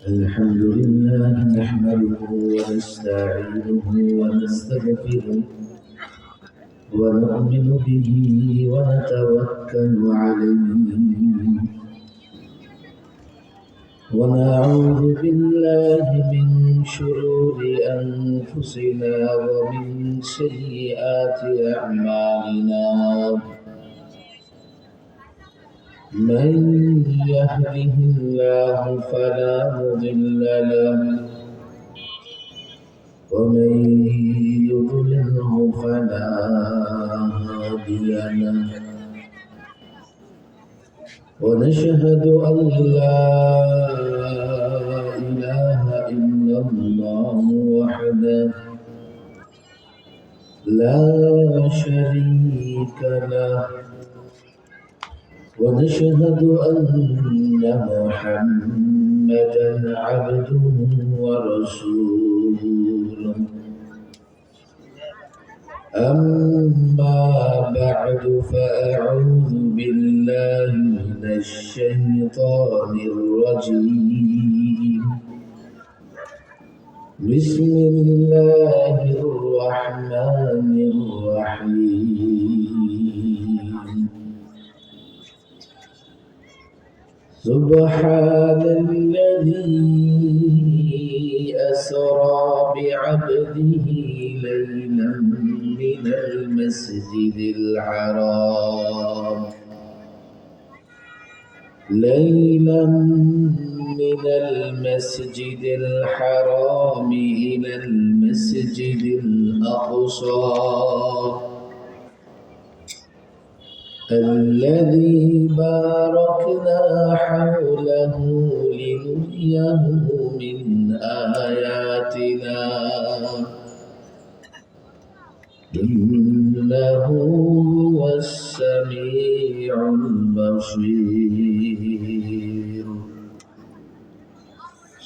الحمد لله نحمده ونستعينه ونستغفره ونؤمن به ونتوكل عليه ونعوذ بالله من شرور أنفسنا ومن سيئات أعمالنا من يهده الله فلا مضل له ومن يضلله فلا هادي له ونشهد أن لا إله إلا الله وحده لا شريك له ونشهد أن محمدا عبده ورسوله أما بعد فأعوذ بالله من الشيطان الرجيم بسم الله الرحمن الرحيم سبحان الذي أسرى بعبده ليلا من المسجد الحرام إلى المسجد الأقصى الذي باركنا حوله لنريه من آياتنا إنه هو السميع البصير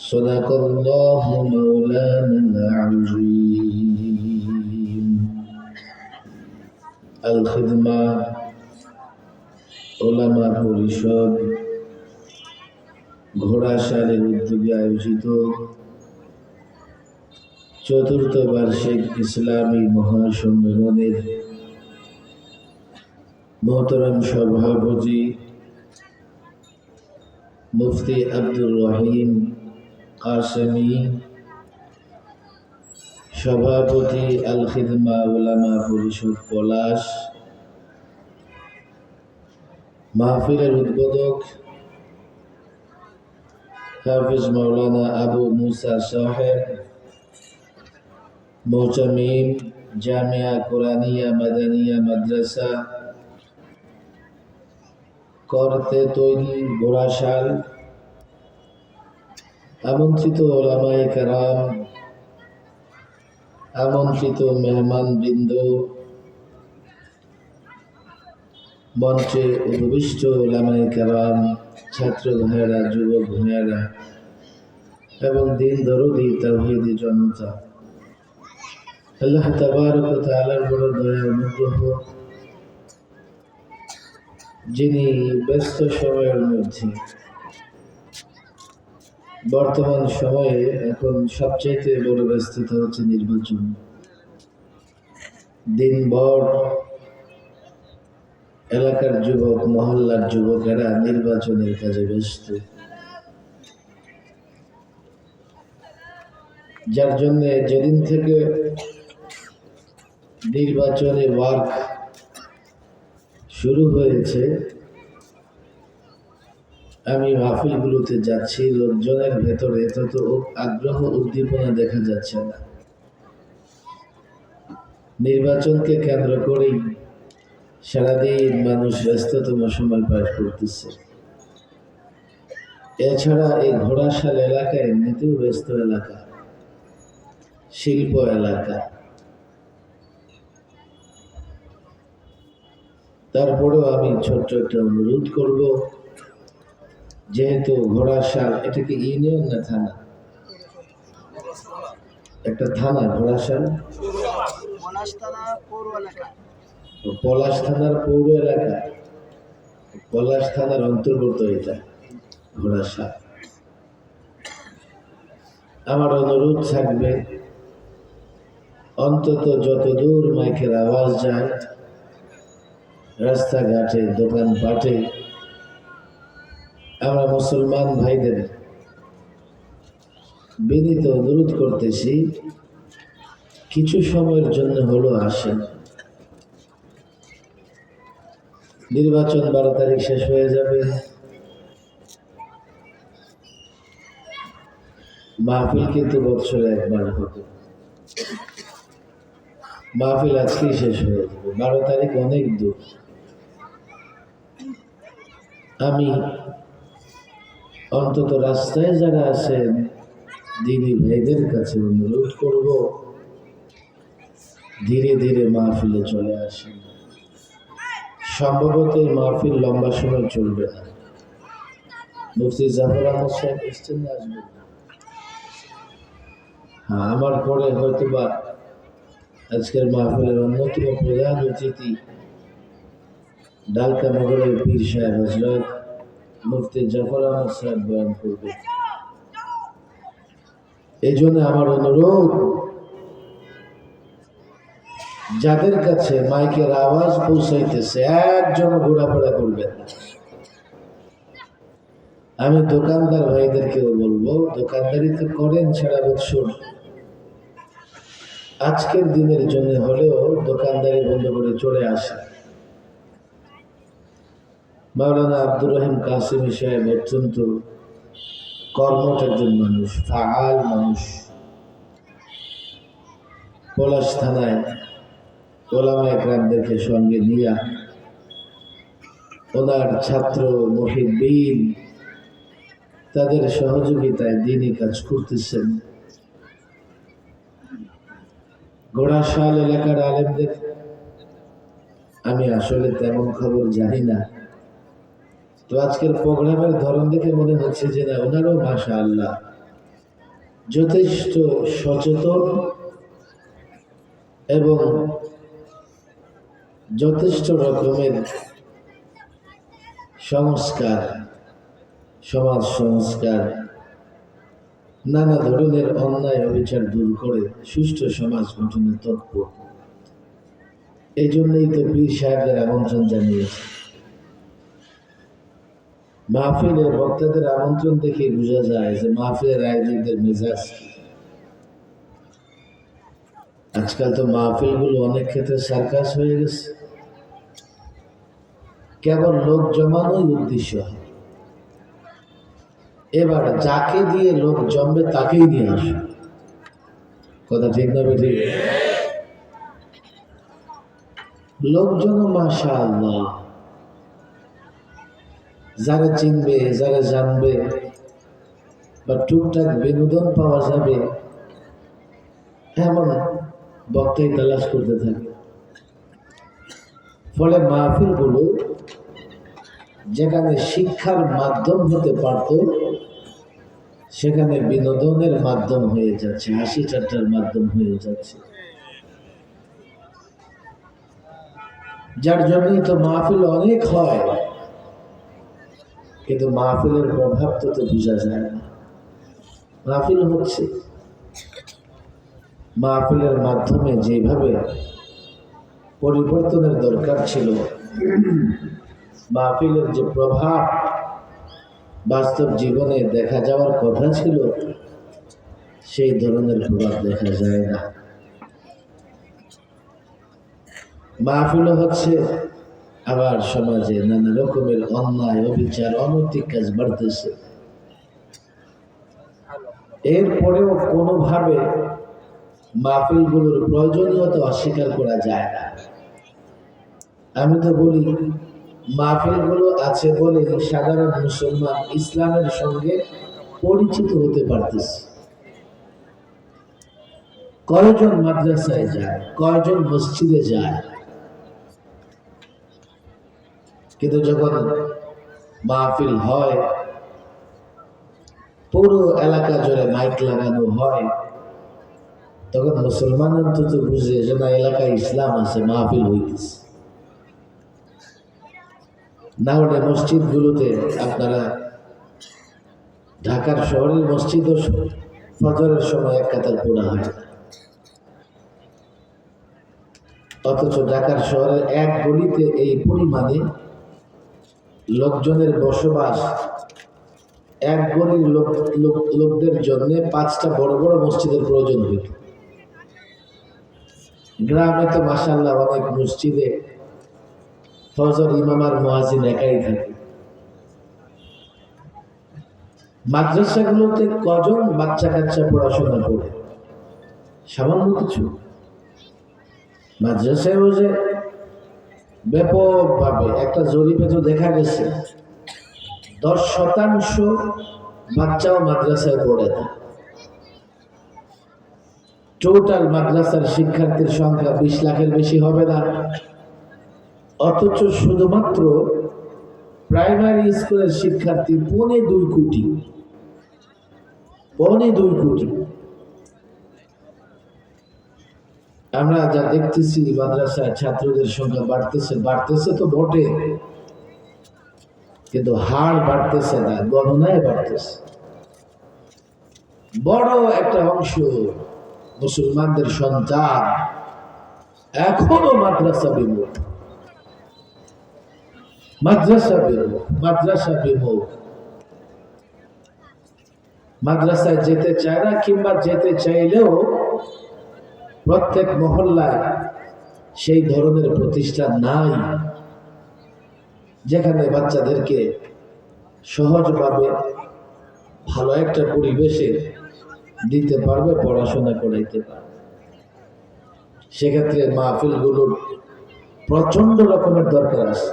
صدق الله مولانا العظيم الخدمة ওলামা পরিষদ ঘোড়াশালের উদ্যোগে আয়োজিত চতুর্থ বার্ষিক ইসলামী মহাসম্মেলনের মোহতরম সভাপতি মুফতি আব্দুর রহিম কাসেমি, সভাপতি আল খিদমা ওলামা পরিষদ পলাশ, মাহফিলের উদ্বোধক হাফিজ মাওলানা আবু মুসা সাহেব, মোহতামিম জামিয়া কোরআনিয়া মাদানিয়া মাদ্রাসা করতে তৈরি ঘোড়াশাল, আমন্ত্রিত ওলামায়ে কেরাম, আমন্ত্রিত মেহমান বৃন্দ, মঞ্চে উপবিষ্ট ওলামায়ে কেরাম, ছাত্র ভাইয়েরা, যুবক ভাইয়েরা এবং দিন দরদি তাওহীদি জনতা, আল্লাহ তাবারক ওয়া তাআলার বড় দয়া অনুগ্রহ, যিনি ব্যস্ত সময়ের মধ্যে বর্তমান সময়ে এখন সবচেয়ে বড় ব্যস্ততা হচ্ছে নির্বাচন। দিনভর এলাকার যুবক, মহল্লার যুবকেরা নির্বাচনের কাজে ব্যস্ত, যার জন্য যেদিন থেকে নির্বাচনে ওয়ার্ক শুরু হয়েছে আমি মাহফিলগুলোতে যাচ্ছি, লোকজনের ভেতরে তত আগ্রহ উদ্দীপনা দেখা যাচ্ছে না। নির্বাচনকে কেন্দ্র করেই সারাদিন মানুষ ব্যস্ততম সময় পার করতেছে। এছাড়া এই ঘোড়াশাল এলাকা এমনিতেও ব্যস্ত এলাকা, শিল্প এলাকা। তারপরেও আমি ছোট্ট একটা অনুরোধ করব, যেহেতু ঘোড়াশাল, এটা কি ইউনিয়ন না থানা? একটা থানা ঘোড়াশাল, পলাশ থানার পৌর এলাকা, পলাশ থানার অন্তর্গত এটা ঘোড়াশাল। আমার অনুরোধ থাকবে, অন্তত যতদূর মাইকের আওয়াজ যায়, রাস্তাঘাটে দোকানপাটে আমরা মুসলমান ভাইদের বিনীত অনুরোধ করতেছি, কিছু সময়ের জন্য হলো আসেন। নির্বাচন 12 তারিখ শেষ হয়ে যাবে, মাহফিল কিন্তু বছরে একবার হবে। মাহফিল আজকেই শেষ হয়ে যাবে, 12 তারিখ অনেক দূর। আমি অন্তত রাস্তায় যারা আছেন দিনী ভাইদের কাছে অনুরোধ করব, ধীরে ধীরে মাহফিলে চলে আসেন। সম্ভবত এই মাহফিল লম্বা সময় চলবে না। মুফতি জাফর আহমদ সাহেব এসছেন না, আসবেন? হ্যাঁ, আমার পরে হয়তোবা আজকের মাহফিলের অন্যতম প্রধান অতিথি ডালকা নগরের পীর সাহেব হযরত মুফতি জাফর আহমদ সাহেব বয়ান করবে। এই জন্য আমার অনুরোধ, যাদের কাছে মাইকের আওয়াজ পৌঁছাইতেছে একজন ঘোরাফেরা করবেন না। আমি দোকানদার ভাইদেরকেও বলবো, দোকানদারি তো করেন সারা বছর, আজকের দিনের জন্য হলেও দোকানদারি বন্ধ করে চলে আসে। মাওলানা আব্দুর রহিম কাসিমি সাহেব অত্যন্ত কর্মঠ একজন মানুষ, ফাআল মানুষ। পলাশ থানায় ওলামা একরামদেরকে সঙ্গে নিয়ে ওনার ছাত্র মুহিব্বিন তাদের সহযোগিতায় দিনই কাজ করতেছেন। ঘোড়াশাল এলাকার আলেমদের আমি আসলে তেমন খবর জানি না, তো আজকের প্রোগ্রামের ধরন দেখে মনে হচ্ছে যে না, ওনারও মাশাআল্লাহ যথেষ্ট সচেতন এবং যথেষ্ট রকমের সংস্কার, সমাজ সংস্কার, নানা ধরনের অন্যায় অবিচার দূর করে সুষ্ঠু সমাজ গঠনে তৎপর। এই জন্যই তো পীর সাহেবদের আমন্ত্রণ জানিয়েছে। মাহফিলের বক্তাদের আমন্ত্রণ দেখে বোঝা যায় যে মাহফিলের আয়োজকদের মেজাজ কি। আজকাল তো মাহফিলগুলো অনেক ক্ষেত্রে সার্কাস হয়ে গেছে, কেবল লোক জমানোই উদ্দেশ্য। এবার যাকে দিয়ে লোক জমবে তাকেই নিয়ে আসে, কথা ঠিক না বেঠিক? লোকজন মাশাআল্লাহ যারা চিনবে, যারা জানবে বা টুকটাক বিনোদন পাওয়া যাবে এমন বক্তাই তালাশ করতে থাকে। ফলে মাহফিলগুলো যেখানে শিক্ষার মাধ্যম হতে পারত সেখানে বিনোদনের মাধ্যম হয়ে যাচ্ছে, হাসি ঠাট্টার মাধ্যম হয়ে যাচ্ছে। যার জন্যই তো মাহফিল অনেক হয়, কিন্তু মাহফিলের প্রভাব তো বোঝা যায় না। মাহফিল হচ্ছে, মাহফিলের মাধ্যমে যেভাবে পরিবর্তনের দরকার ছিল, মাহফিলের যে প্রভাব বাস্তব জীবনে দেখা যাওয়ার কথা ছিল, সেই ধরনের প্রভাব দেখা যায় না। মাহফিল হচ্ছে, আবার সমাজে নানা রকমের অন্যায় অবিচার অনৈতিক কাজ বাড়তেছে। এরপরেও কোনোভাবে মাহফিলগুলোর প্রয়োজনীয়তা অস্বীকার করা যায় না। আমি তো বলি, মাহফিলগুলো আছে বলে সাধারণ মুসলমান ইসলামের সঙ্গে পরিচিত হতে পারতেছে। কয়জন মাদ্রাসায় যায়, কয়জন মসজিদে যায়, কিন্তু যখন মাহফিল হয়, পুরো এলাকা জুড়ে মাইক লাগানো হয়, তখন মুসলমান অন্তত বুঝে যে না, এলাকায় ইসলাম আছে, মাহফিল হইতেছে। না হলে মসজিদগুলোতে, আপনারা ঢাকার শহরের মসজিদও ফজরের সময় এক কাতার পড়া হয় না। অথচ ঢাকার শহরের এক গলিতে এই পরিমাণে লোকজনের বসবাস, এক গলির লোকদের জন্য 5টা বড় বড় মসজিদের প্রয়োজন হইত। গ্রামে তো মাশাআল্লাহ অনেক মসজিদে ফজর ইমাম আর মুয়াজ্জিন একাই থাকে। মাদ্রাসাগুলোতে কজন বাচ্চা কাচ্চা পড়াশোনা করে? সামান্য কিছু। মাদ্রাসায়ও যে ব্যাপকভাবে একটা জরিপে তো দেখা গেছে 10% বাচ্চাও মাদ্রাসায় পড়ে না। টোটাল মাদ্রাসার শিক্ষার্থীর সংখ্যা 20 লাখের বেশি হবে না। অথচ শুধুমাত্র প্রাইমারি স্কুলের শিক্ষার্থী 2.25 কোটি। 2.25 কোটি। আমরা যা দেখতেছি মাদ্রাসায় ছাত্রদের সংখ্যা বাড়তেছে তো বটে, কিন্তু হার বাড়তেছে না, গণনায় বাড়তেছে। বড় একটা অংশ মুসলমানদের সন্তান এখনো মাদ্রাসা বিমুখ, মাদ্রাসায় যেতে চায় না, কিংবা যেতে চাইলেও প্রত্যেক মহল্লায় সেই ধরনের প্রতিষ্ঠান নাই যেখানে বাচ্চাদেরকে সহজভাবে ভালো একটা পরিবেশে দিতে পারবে, পড়াশোনা করাইতে পারবে। সেক্ষেত্রে মাহফিলগুলোর প্রচন্ড রকমের দরকার আছে।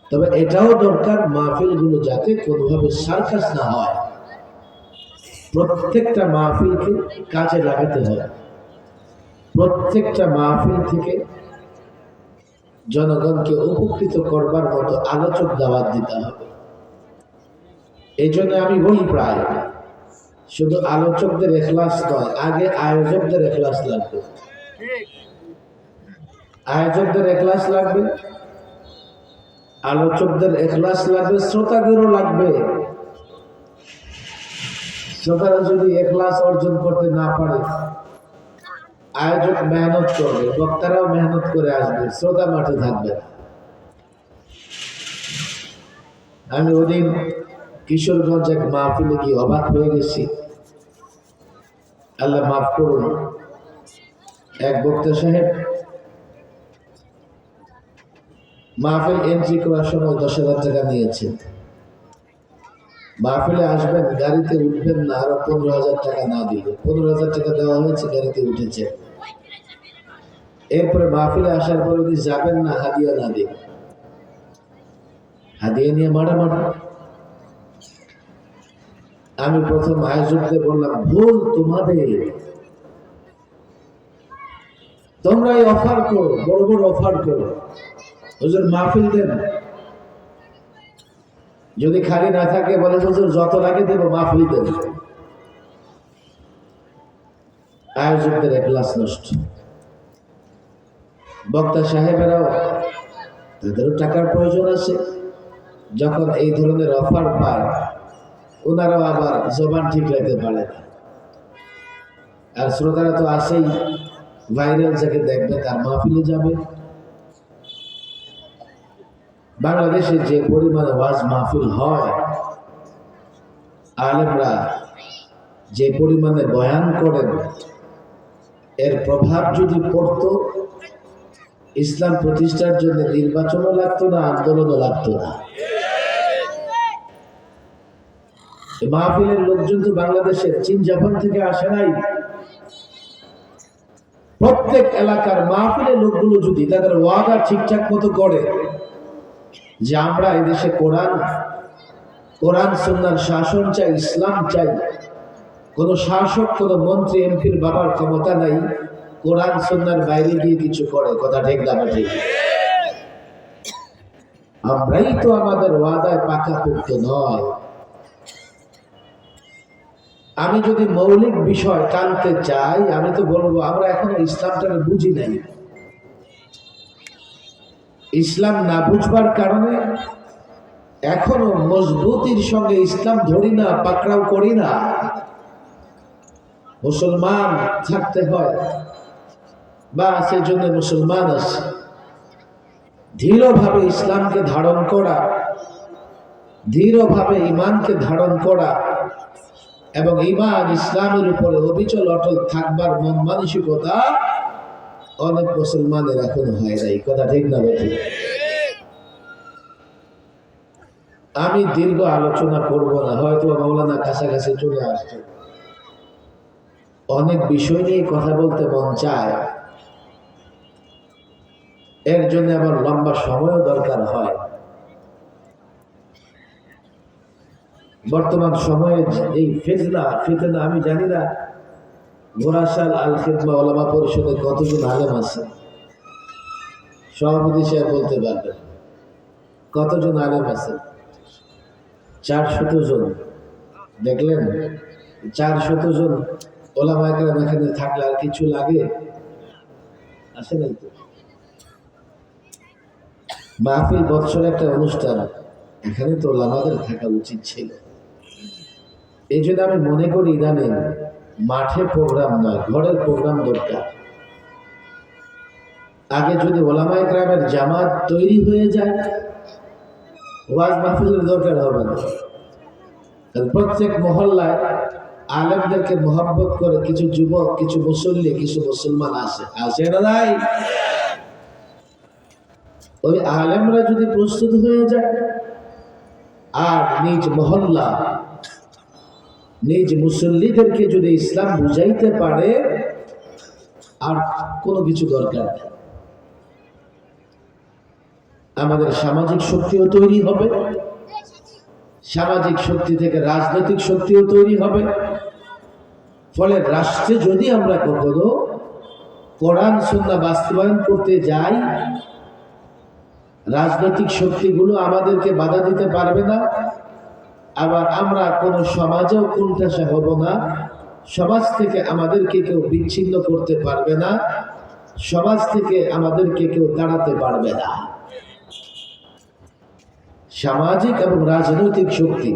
তবে এটাও দরকার মাহফিলগুলো যাতে কোনোভাবে সার্কাস না হয়, প্রত্যেকটা মাহফিলকে কাজে লাগাতে হয়। প্রত্যেকটা মাহফিল থেকে জনগণকে উপকৃত করবার মতো আলোচক দাওয়াত দিতে হবে। এই জন্য আমি বলি, প্রায় শুধু আলোচকদের এখলাস নয়, আগে আয়োজকদের এখলাস লাগবে। আয়োজকদের এখলাস লাগবে, আলোচকদের এখলাস লাগবে, শ্রোতাদেরও লাগবে। শ্রোতারা যদি এখলাস অর্জন করতে না পারে, আয়োজক মেহনত করবে, বক্তারাও মেহনত করে আসবে, শ্রোতা মাঠে থাকবে। আমি ওদিন কিশোরগঞ্জ এক মাহফিলে গিয়ে অবাক হয়ে গেছি। আল্লাহ মাফ করুন, এক বক্তা সাহেব মাহফিল এন্ট্রি করার সময় 10,000 টাকা নিয়েছেন। মাহফিলে আসবেন, গাড়িতে উঠবেন না, আরো 15,000 টাকা না দিলে। 15,000 টাকা দেওয়া হয়েছে, গাড়িতে উঠেছে। এরপরে মাহফিলে আসার পরে উনি যাবেন না হাদিয়া না দিয়ে, হাদিয়া নিয়ে মারামারি। আমি প্রথম আয়োজকদের বললাম, ভুল তোমাদের, তোমরাই অফার করো, বড় বড় অফার করো, হুজুর মাহফিল দেন। যদি খালি না থাকে বলে হুজুর যত লাগে দেবো, মাহফিল দেন। আয়োজকদের এখলাস নষ্ট। বক্তা সাহেবেরাও, তাদেরও টাকার প্রয়োজন আছে। যখন এই ধরনের অফার পায়, ওনারাও আবার জবান ঠিক রাখতে পারে না। আর শ্রোতারা তো আসেই, ভাইরাল যাকে দেখবে তার মাহফিলে যাবে। বাংলাদেশে যে পরিমাণে ওয়াজ মাহফিল হয়, আলেমরা যে পরিমাণে বয়ান করেন, এর প্রভাব যদি পড়তো, ইসলাম প্রতিষ্ঠার জন্য নির্বাচনও লাগতো না, আন্দোলনও লাগতো না। মাহফিলের লোকজন তো বাংলাদেশের চীন জাপান থেকে আসে নাই। প্রত্যেক এলাকার মাহফিলের লোকগুলো যদি তাদের ওয়াদা ঠিকঠাক মতো করে যে আমরা এদেশে কোরআন সুন্নাহর শাসন চাই, ইসলাম চাই, কোন শাসক, কোন মন্ত্রী, এমপির বাবার ক্ষমতা নাই কোরআন সুন্নাহর বাইরে গিয়ে কিছু করে, কথা ঠিক না ঠিক? আমরাই তো আমাদের ওয়াদায় পাকাপোক্ত নয়। আমি যদি মৌলিক বিষয় টানতে চাই, আমি তো বলবো আমরা এখনো ইসলামটাকে বুঝি নাই। ইসলাম না বুঝবার কারণে এখনো মজবুতির সঙ্গে ইসলাম ধরি না, পাকড়াও করি না। মুসলমান থাকতে হয়, বা সেজন্য মুসলমান আছে। দৃঢ়ভাবে ইসলামকে ধারণ করা, দৃঢ়ভাবে ঈমানকে ধারণ করা এবং ঈমান ইসলামের উপরে অবিচল অটল থাকবার মন মানসিকতা অনেক মুসলমানের এখনো হয় নাই। কথা ঠিক না বেঠিক? আমি দীর্ঘ আলোচনা করব না, হয়তো মৌলানা কাছাকাছি চলে আসছে। অনেক বিষয় নিয়ে কথা বলতে মন চায়, এর জন্য আবার লম্বা সময়ও দরকার হয়। বর্তমান সময়ে এই ফিতনা আমি জানি না ঘোড়াশাল আল খিদমা ওলামা পরিষদে কতজন আলেম আছে, সভাপতি সাহেব বলতে পারবেন কতজন আলেম আছে? 400 জন। দেখলেন, 400 জন ওলামা একরাম এখানে থাকলে আর কিছু লাগে? আসে নাই তো। মাহফিল বৎসর একটা অনুষ্ঠান, এখানে তো ওলামাদের থাকা উচিত ছিল। এই জন্য আমি মনে করি ইদানিং মাঠে প্রোগ্রাম নয়, ঘরের প্রোগ্রাম দরকার। আগে যদি ওলামায়ে কেরামের জামাত তৈরি হয়ে যায়, ওয়াজ মাহফিলের দরকার হবে না। প্রত্যেক মহল্লায় আলেমদেরকে মহব্বত করে কিছু যুবক, কিছু মুসল্লি, কিছু মুসলমান আসে না নাই? ওই আলেমরা যদি প্রস্তুত হয়ে যায় আর নিজ মহল্লা, নিজ মুসল্লিদেরকে যদি ইসলাম বুঝাইতে পারে, আর কোনো কিছু দরকার নেই। আমাদের সামাজিক শক্তিও তৈরি হবে, সামাজিক শক্তি থেকে রাজনৈতিক শক্তিও তৈরি হবে। ফলে রাষ্ট্রে যদি আমরা কখনো কোরআন সুন্নাহ বাস্তবায়ন করতে যাই, রাজনৈতিক শক্তিগুলো আমাদেরকে বাধা দিতে পারবে না। আবার আমরা কোনো সমাজেও কোণঠাসা হব না, সমাজ থেকে আমাদেরকে কেউ বিচ্ছিন্ন করতে পারবে না, সমাজ থেকে আমাদেরকে কেউ তাড়াতে পারবে না। সামাজিক এবং রাজনৈতিক শক্তি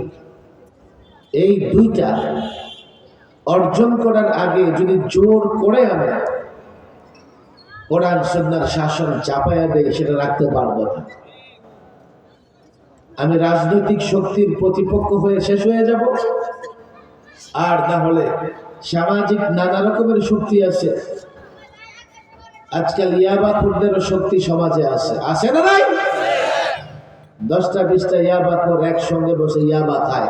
এই দুইটা অর্জন করার আগে যদি জোর করে আমরা কোরআন সুন্নাহর শাসন চাপায়া দেয়, সেটা রাখতে পারবো না। আমি রাজনৈতিক শক্তির প্রতিপক্ষ হয়ে শেষ হয়ে যাব, আর না হলে সামাজিক নানা রকমের শক্তি আছে। আজকাল ইয়াবাখোরদেরও শক্তি সমাজে আছে না নাই? 10টা 20টা ইয়াবাখোর একসঙ্গে বসে ইয়াবা খায়,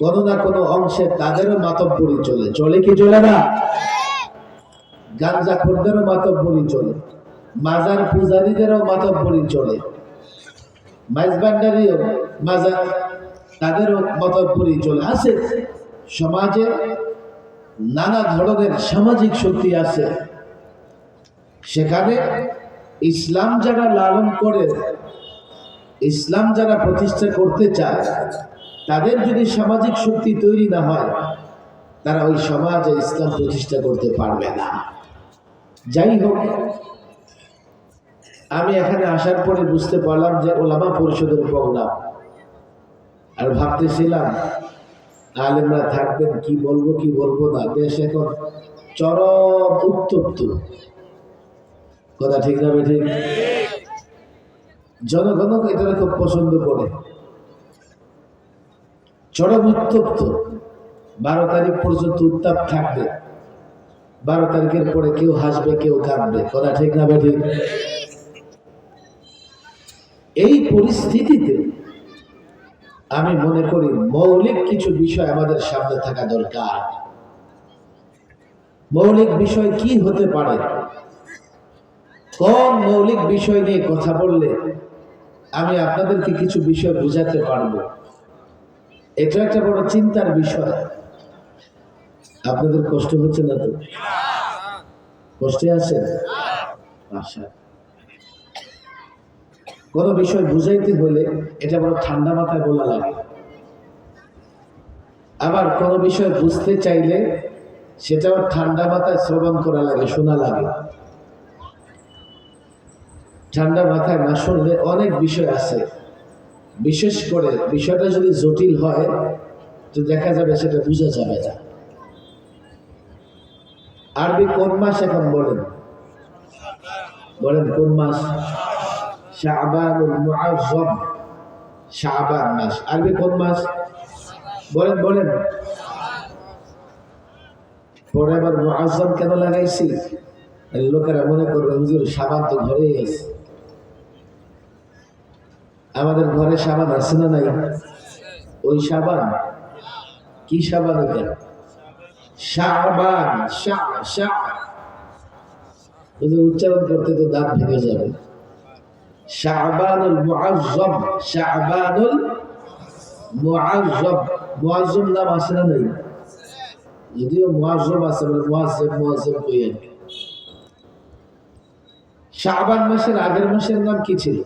কোনো না কোনো অংশে তাদেরও মাতব্বরি চলে কি চলে না? গাঞ্জাখোরদেরও মাতব্বরি চলে, মাজার পূজারীদেরও মাতব্বরি চলে, মাইজবান্ডারিও মাজার তাদেরও মাতব্বরি চলে। আছে সমাজে নানা ধরনের সামাজিক শক্তি আছে। সেখানে ইসলাম যারা লালন করে, ইসলাম যারা প্রতিষ্ঠা করতে চায়, তাদের যদি সামাজিক শক্তি তৈরি না হয়, তারা ওই সমাজে ইসলাম প্রতিষ্ঠা করতে পারবে না। যাই হোক, আমি এখানে আসার পরে বুঝতে পারলাম যে ওলামা পরিষদের প্রোগ্রাম, আর ভাবতেছিলাম আলেমরা থাকবেন, কি বলবো কি বলবো না। দেশ এখন চরম উত্তপ্ত, কথা ঠিক না ঠিক? জনগণ এটা খুব পছন্দ করে। চরম উত্তপ্ত, 12 তারিখ পর্যন্ত উত্তাপ থাকবে। 12 তারিখের পরে কেউ হাসবে, কেউ কাঁদবে, কথা ঠিক না ঠিক? এই পরিস্থিতিতে আমি মনে করি মৌলিক কিছু বিষয় আমাদের সামনে থাকা দরকার। মৌলিক বিষয় কি হতে পারে? কোন মৌলিক বিষয় নিয়ে কথা বললে আমি আপনাদেরকে কিছু বিষয় বুঝাতে পারবো? এটা একটা বড় চিন্তার বিষয়। আপনাদের কষ্ট হচ্ছে না তো? কষ্টে আছেন? আচ্ছা, কোন বিষয় বুঝাইতে হলে এটা বড় ঠান্ডা মাথায় বলা লাগে, আবার কোন বিষয় বুঝতে চাইলে সেটাও ঠান্ডা মাথায় শ্রবণ করা লাগে, শোনা লাগে। ঠান্ডা মাথায় না শুনলে অনেক বিষয় আছে, বিশেষ করে বিষয়টা যদি জটিল হয় তো দেখা যাবে সেটা বোঝা যাবে না। আরবি কোন মাস এখন বলেন? বলেন কোন মাস? শাবানুল মুআজ্জম, শাবান মাস। আরবি কোন মাস? বলেন বলেন। পরে আবার মুআজ্জম কেন লাগাইছি? লোকেরা মনে করবে হুজুর শাবান তো ঘরেই আছে। আমাদের ঘরে শাবান আছে না নাই? ওই শাবান কি শাবান? এটা শাবান। উচ্চারণ করতে তো দাঁত ভেঙে যাবে। শাবানুল মুআজ্জম, শাবানুল মুআজ্জম। মুআজ্জম নাম আছে না নাই? যদিও মুআজ্জম আছে, বলে মুআজ্জম কইেন। শাবান মাসের আগের মাসের নাম কি ছিল?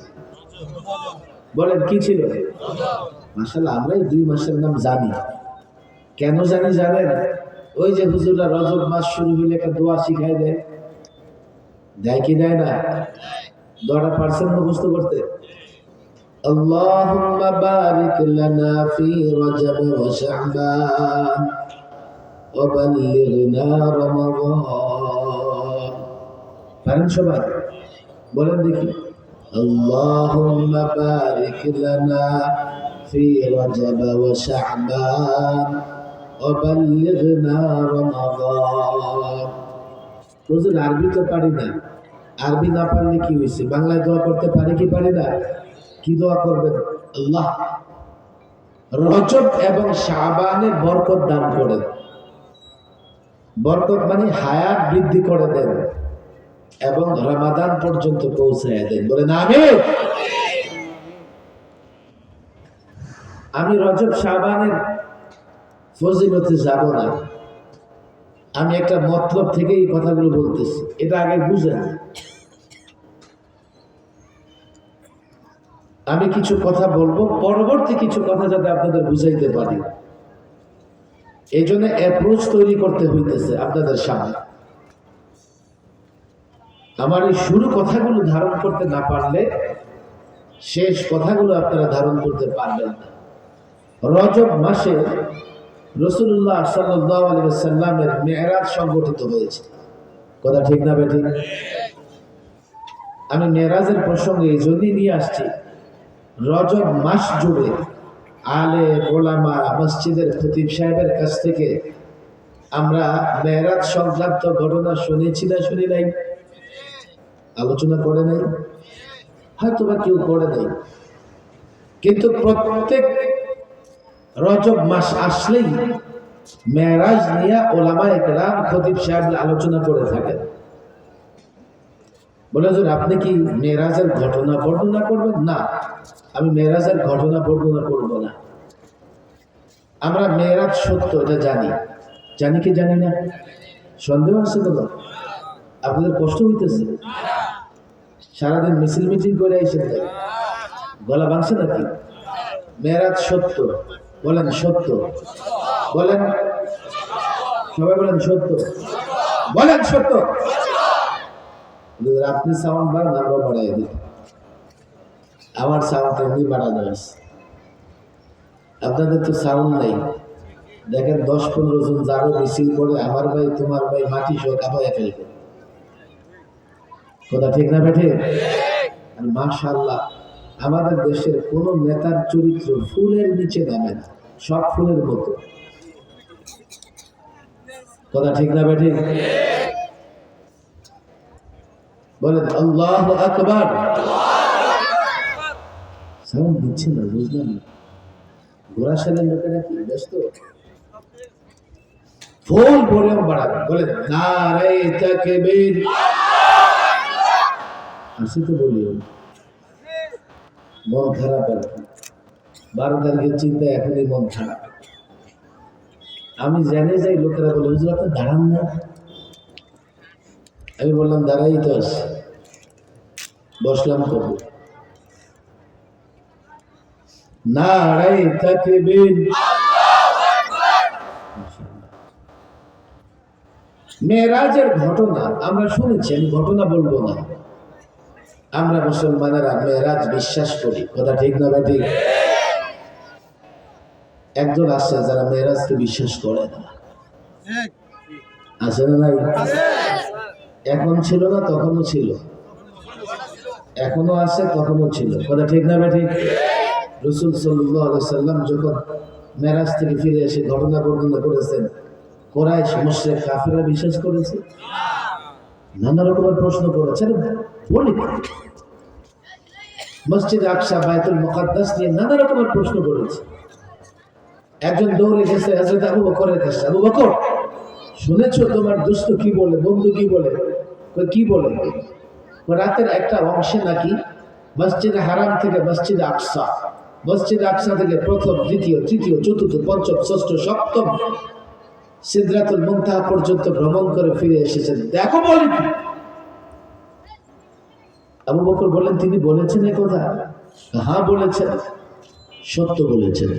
বলেন কি ছিল? মাশাআল্লাহ, আমরা এই 2 মাসের নাম জানি। কেন জানি জানেন? ওই যে হুজুররা রজব মাস শুরু হইলে একটা দোয়া শিখাই দেয়, দেয় কি দেয় না? দোয়াটা পারছেন মুখস্থ করতে? আল্লাহুম্মা বারিক লানা ফি রজব ওয়া শাবান ওয়া বাল্লিগনা রমাদান। পারেন সবাই? বলেন দেখি। আল্লাহুম্মা বারিক লানা ফি রজব ওয়া শাবান ওয়া বাল্লিগনা রমাদান। হুজুর আরবি তো পারি না। আরবি না পারলে কি হয়েছে? বাংলায় দোয়া করতে পারি কি পারি না? কি দোয়া করবেন? আল্লাহ রজব এবং শাবানে বরকত দান করেন। বরকত মানে হায়াত বৃদ্ধি করে দেন এবং রমাদান পর্যন্ত পৌঁছায় দেন। বলেন আমিন। আমি রজব শাবানের ফজিলতে যাব না, আমি একটা মতলব থেকে এই কথাগুলো বলতেছি, এটা আগে বুঝেন। আমি কিছু কথা বলবো, পরবর্তী কিছু কথা যাতে আপনাদের বুঝাইতে পারি, এই জন্য অ্যাপ্রোচ তৈরি করতে হইতেছে আপনাদের সামনে। আমার এই শুরু কথাগুলো ধারণ করতে না পারলে শেষ কথাগুলো আপনারা ধারণ করতে পারবেন না। রজব মাসে রাসূলুল্লাহ সাল্লাল্লাহু আলাইহি ওয়াসাল্লামের মেরাজ সংগঠিত হয়েছে। কথা ঠিক না বেঠিক? আমি মেরাজের প্রসঙ্গে এই জন্যই নিয়ে আসছি, রজব মাস জুড়ে আলে ওলামা মসজিদের খতিব সাহেবের কাছ থেকে আমরা মেরাজ সংক্রান্ত ঘটনা শুনেছি না শুনি নাই? আলোচনা করে নাই? হয়তো বা কেউ করে নাই, কিন্তু প্রত্যেক রজব মাস আসলেই মেরাজ নিয়ে ওলামায়ে কেরাম খতিব সাহেব আলোচনা করে থাকেন। বলে যে আপনি কি মেরাজের ঘটনা বর্ণনা করবেন? না, আমি মেরাজের ঘটনা বর্ণনা করব না। আমরা মেরাজ সত্য এটা জানি, জানি কি জানি না? সন্দেহ আছে তো? আপনাদের কষ্ট হইতেছে? সারাদিন মিছিল মিছিল করে এসে গলা ভাঙছে নাকি? মেরাজ সত্য, বলেন সত্য, বলেন সবাই বলেন সত্য, বলেন সত্য। আপনি সাউন্ড বাড়ান, আমরা বাড়াই দিই। আমার সাউন্ড এমনি বাড়ানো আছে, আপনাদের তো সাউন্ড নেই। দেখেন 10-15 জন যাবে মিছিল করে, আমার ভাই তোমার ভাই মাটি সহ কাঁপাইয়া ফেলবে। কথা ঠিক না বেঠে? আর মাশাআল্লাহ, আমাদের দেশের কোন নেতার চরিত্র ফুলের নিচে নামে না, সব ফুলের মতো। কথা ঠিক না বেঠে? বলেন আল্লাহু আকবার। সাউন্ড দিচ্ছে না, বুঝলাম না। ঘোড়াশালের লোকেরা কি ব্যস্ত? ফুল ভলিউম বাড়াবেন। বলেন নারে তাকবীর। আসি তো বলিও, মন খারাপ আর কি। 12 তারিখের চিন্তা এখনই মন খারাপ। আমি জেনে যাই, লোকেরা বলে হুজুর আপনি দাঁড়ান না। আমি বললাম দাঁড়াই তো আছি, বসলাম কবু। নারে তাকবীর। মেরাজের ঘটনা আমরা শুনেছি, আমি ঘটনা বলবো না। আমরা মুসলমানেরা মেরাজ বিশ্বাস করি। কথা ঠিক না ঠিক? একজন আছে যারা মেরাজকে বিশ্বাস করে না। আছে না নাই? এখন ছিল না, তখনও ছিল, এখনো আছে, তখনও ছিল। কথা ঠিক না ঠিক? রাসূল সাল্লাল্লাহু আলাইহি সাল্লাম যখন মেরাজ থেকে ফিরে এসে ঘটনা বর্ণনা করেছেন, কুরাইশ মুশরিক কাফেররা বিশ্বাস করেছে, নানা রকমের প্রশ্ন করেছে। বলি মসজিদ আকসা, বায়তুল মুকাদ্দাস নিয়ে নানা রকমের প্রশ্ন করেছে। একজন দৌড়ে গেছে হযরত আবু বকরের কাছে, আবু বকর শুনেছো তোমার দোস্ত কি বলে, বন্ধু কি বলে? কি বলে? রাতের একটা অংশে নাকি মসজিদ হারাম থেকে মসজিদ আকসা, মসজিদ আকসা থেকে প্রথম, দ্বিতীয়, তৃতীয়, চতুর্থ, পঞ্চম, ষষ্ঠ, সপ্তম সিদরাতুল মুনতাহা পর্যন্ত ভ্রমণ করে ফিরে এসেছেন। দেখো বলি কি? আবু বকর বলেন, তিনি বলেছেন এ কথা? হ্যাঁ বলেছেন, সত্য বলেছেন।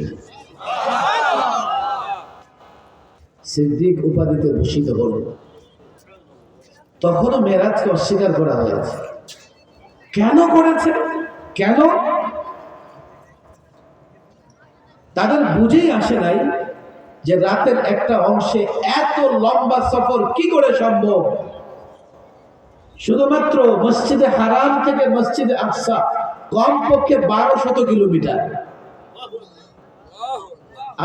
সিদ্দিক উপাধিতে ভূষিত হলেন। তখনও মেরাজকে অস্বীকার করা হয়েছে। কেন করেছে? কেন? তাদের বুঝেই আসে নাই যে রাতের একটা অংশে এত লম্বা সফর কি করে সম্ভব। শুধুমাত্র মসজিদে হারাম থেকে মসজিদে আকসা কমপক্ষে 1200 কিলোমিটার,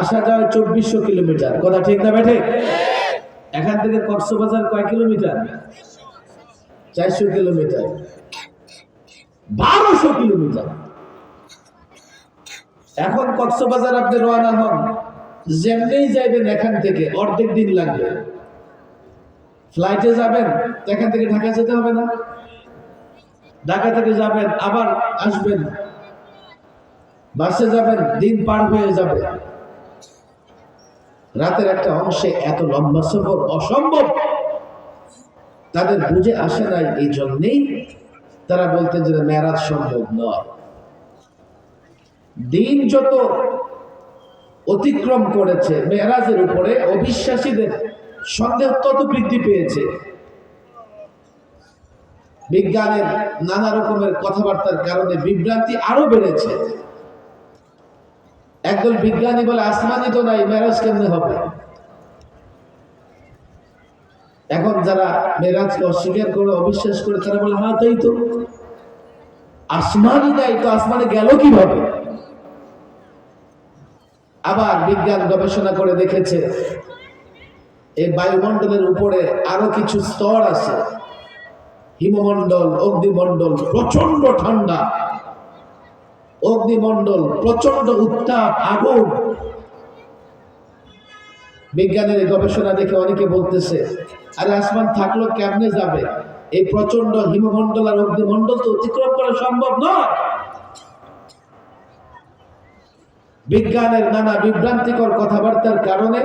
আসা যাওয়া 2400 কিলোমিটার। কথা ঠিক না বেঠে? এখান থেকে কক্সবাজার কয় কিলোমিটার? 400 kilometre, 1200 kilometre. এখন কক্সবাজার আপনি রওনা হন, যেমনেই যাইবেন এখান থেকে অর্ধেক দিন লাগবে। ফ্লাইটে যাবেন, এখান থেকে ঢাকা যেতে হবে না? ঢাকা থেকে যাবেন, আবার আসবেন, বাসে যাবেন, দিন পার হয়ে যাবে। রাতের একটা অংশে এত লম্বা সফর অসম্ভব। তাদের বুঝে আসে নাই, এই জন্যেই তারা বলতেন যে মেরাজ সম্ভব নয়। দিন যত অতিক্রম করেছে, মেরাজের উপরে অবিশ্বাসীদের সন্দেহ তত বৃদ্ধি পেয়েছে। বিজ্ঞানের নানা রকমের কথাবার্তার কারণে বিভ্রান্তি আরো বেড়েছে। একদল বিজ্ঞানী বলে আসমানই তো নাই, মেরাজ কেমনে হবে? এখন যারা মেরাজকে অস্বীকার করে, অবিশ্বাস করে, তারা বলে হ্যাঁ তাই তো, আসমানই নাই তো আসমানে গেল কিভাবে? আবার বিজ্ঞান গবেষণা করে দেখেছে এই বায়ুমণ্ডলের উপরে আরো কিছু স্তর আছে, হিমমণ্ডল, অগ্নিমণ্ডল প্রচন্ড ঠান্ডা, অগ্নিমণ্ডল প্রচন্ড উত্তাপ, আগুন। বিজ্ঞানের গবেষণা দেখে অনেকে বলতেছে আরে আসমান থাকলো কেমনে যাবে? এই প্রচন্ড হিমমণ্ডল আর অগ্নিমণ্ডল তো অতিক্রম করা সম্ভব নয়। বিজ্ঞানের নানা বিভ্রান্তিকর কথাবার্তার কারণে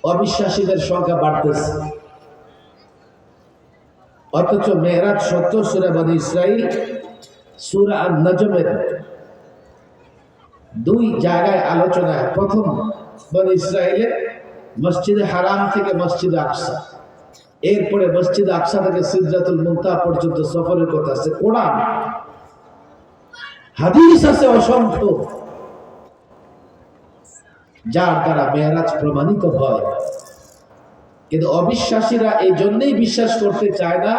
অবিশ্বাসীদের সংখ্যা বাড়তেছে। অথচ মেরাজ সত্য। সূরা বনী ইসরাইল সূরা আন-নাজমের 2 জায়গায় আলোচনায় প্রথম বনী ইসরাইলের মসজিদে হারাম থেকে মসজিদে আকসা, এরপরে মসজিদে আকসা থেকে সিদরাতুল মুনতাহা পর্যন্ত সফরের কথা আছে। কোরআন হাদিস আছে অসংখ্য, যার দ্বারা মেরাজ প্রমাণিত হয়। কিন্তু অবিশ্বাসীরা এই জন্যই বিশ্বাস করতে চায় না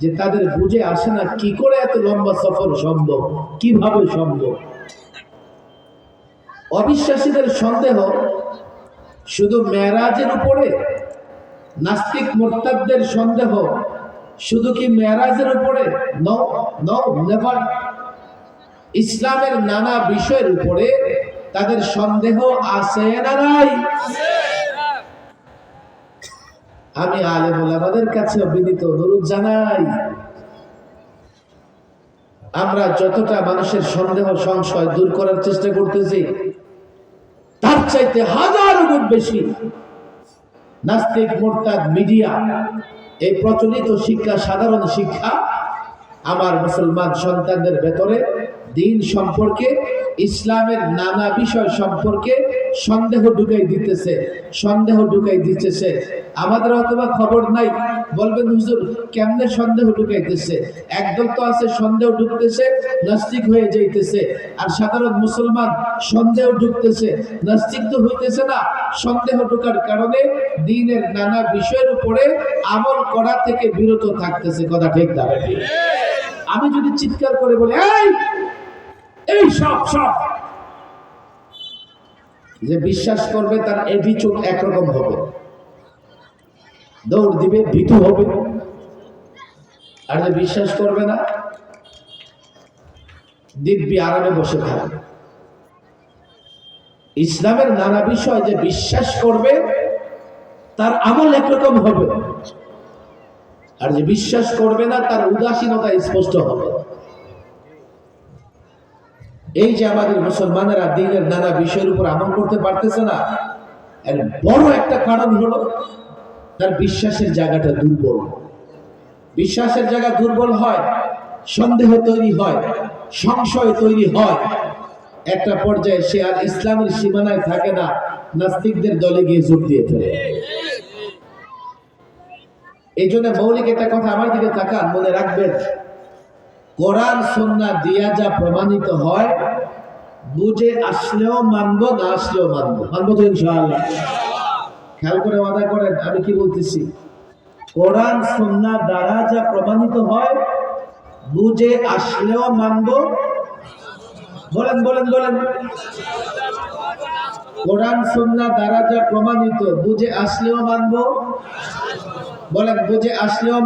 যে তাদের বুঝে আসে না কি করে এত লম্বা সফর সম্ভব, কিভাবে সম্ভব। অবিশ্বাসীদের সন্দেহ শুধু মেরাজের উপরে, নাস্তিক মুরতাদদের সন্দেহ শুধু কি মেরাজের উপরে? No no, never. ইসলামের নানা বিষয়ের উপরে তাদের সন্দেহ আছে না নাই? আমি আলেম ওলামাদের কাছে বিনীত অনুরোধ জানাই, আমরা যতটা মানুষের সন্দেহ সংশয় দূর করার চেষ্টা করতেছি, তার চাইতে হাজার গুণ বেশি নাস্তিক মুরতাদ মিডিয়া এই প্রচলিত শিক্ষা, সাধারণ শিক্ষা আমার মুসলমান সন্তানদের ভেতরে দিন সম্পর্কে ইসলামের নানা বিষয় সম্পর্কে সন্দেহ ঢুকাই দিতেছে। আমাদের অথবা খবর নাই, বলবেন হুজুর কেমনে সন্দেহ ঢুকাইতেছে? একদল তো আছে সন্দেহ ঢুকতেছে নাস্তিক হয়ে যাইতেছে, আর সাধারণ মুসলমান সন্দেহ ঢুকতেছে নাস্তিক তো হইতেছে না। সন্দেহ ঢোকার কারণে দ্বীনের নানা বিষয়ের উপরে আমল করা থেকে বিরত থাকতেছে। কথা ঠিক না? আমি যদি চিৎকার করে বলি এই সব যে বিশ্বাস করবে তার অ্যাটিটিউড একরকম হবে, দৌড় দিবে, ভীতু হবে। আর যে বিশ্বাস করবে না দিব্যি আরামে বসে থাকবে। ইসলামের নানা বিষয় যে বিশ্বাস করবে তার আমল একরকম হবে, আর যে বিশ্বাস করবে না তার উদাসীনতা স্পষ্ট হবে। এই যে আমাদের মুসলমানেরা দ্বীনের নানা বিষয়ের উপর আমল করতে পারতেছে না, এর বড় একটা কারণ হলো তার বিশ্বাসের জায়গাটা দুর্বল। বিশ্বাসের জায়গা দুর্বল হয়, সন্দেহ তৈরি হয়, সংশয় তৈরি হয়। একটা পর্যায়ে সে আর ইসলামের সীমানায় থাকে না, নাস্তিকদের দলে গিয়ে যোগ দিয়ে ফেলে। এই জন্য মৌলিক একটা কথা আমার দিকে তাকান, মনে রাখবেন, কোরআন সুন্নাহ দিয়া যা প্রমাণিত হয় বুঝে আসলেও মানবো, না আসলেও মানবো তো ইনশাআল্লাহ। খেয়াল করে ওয়াদা করেন আমি কি বলতেছি। কোরআন সুন্নাহ দ্বারা যা প্রমাণিত হয় বুঝে আসলেও মানবো। বলেন। কোরআন সুন্নাহ দ্বারা যা প্রমাণিত বুঝে আসলেও মানবো। বলেন, বুঝে আসলেও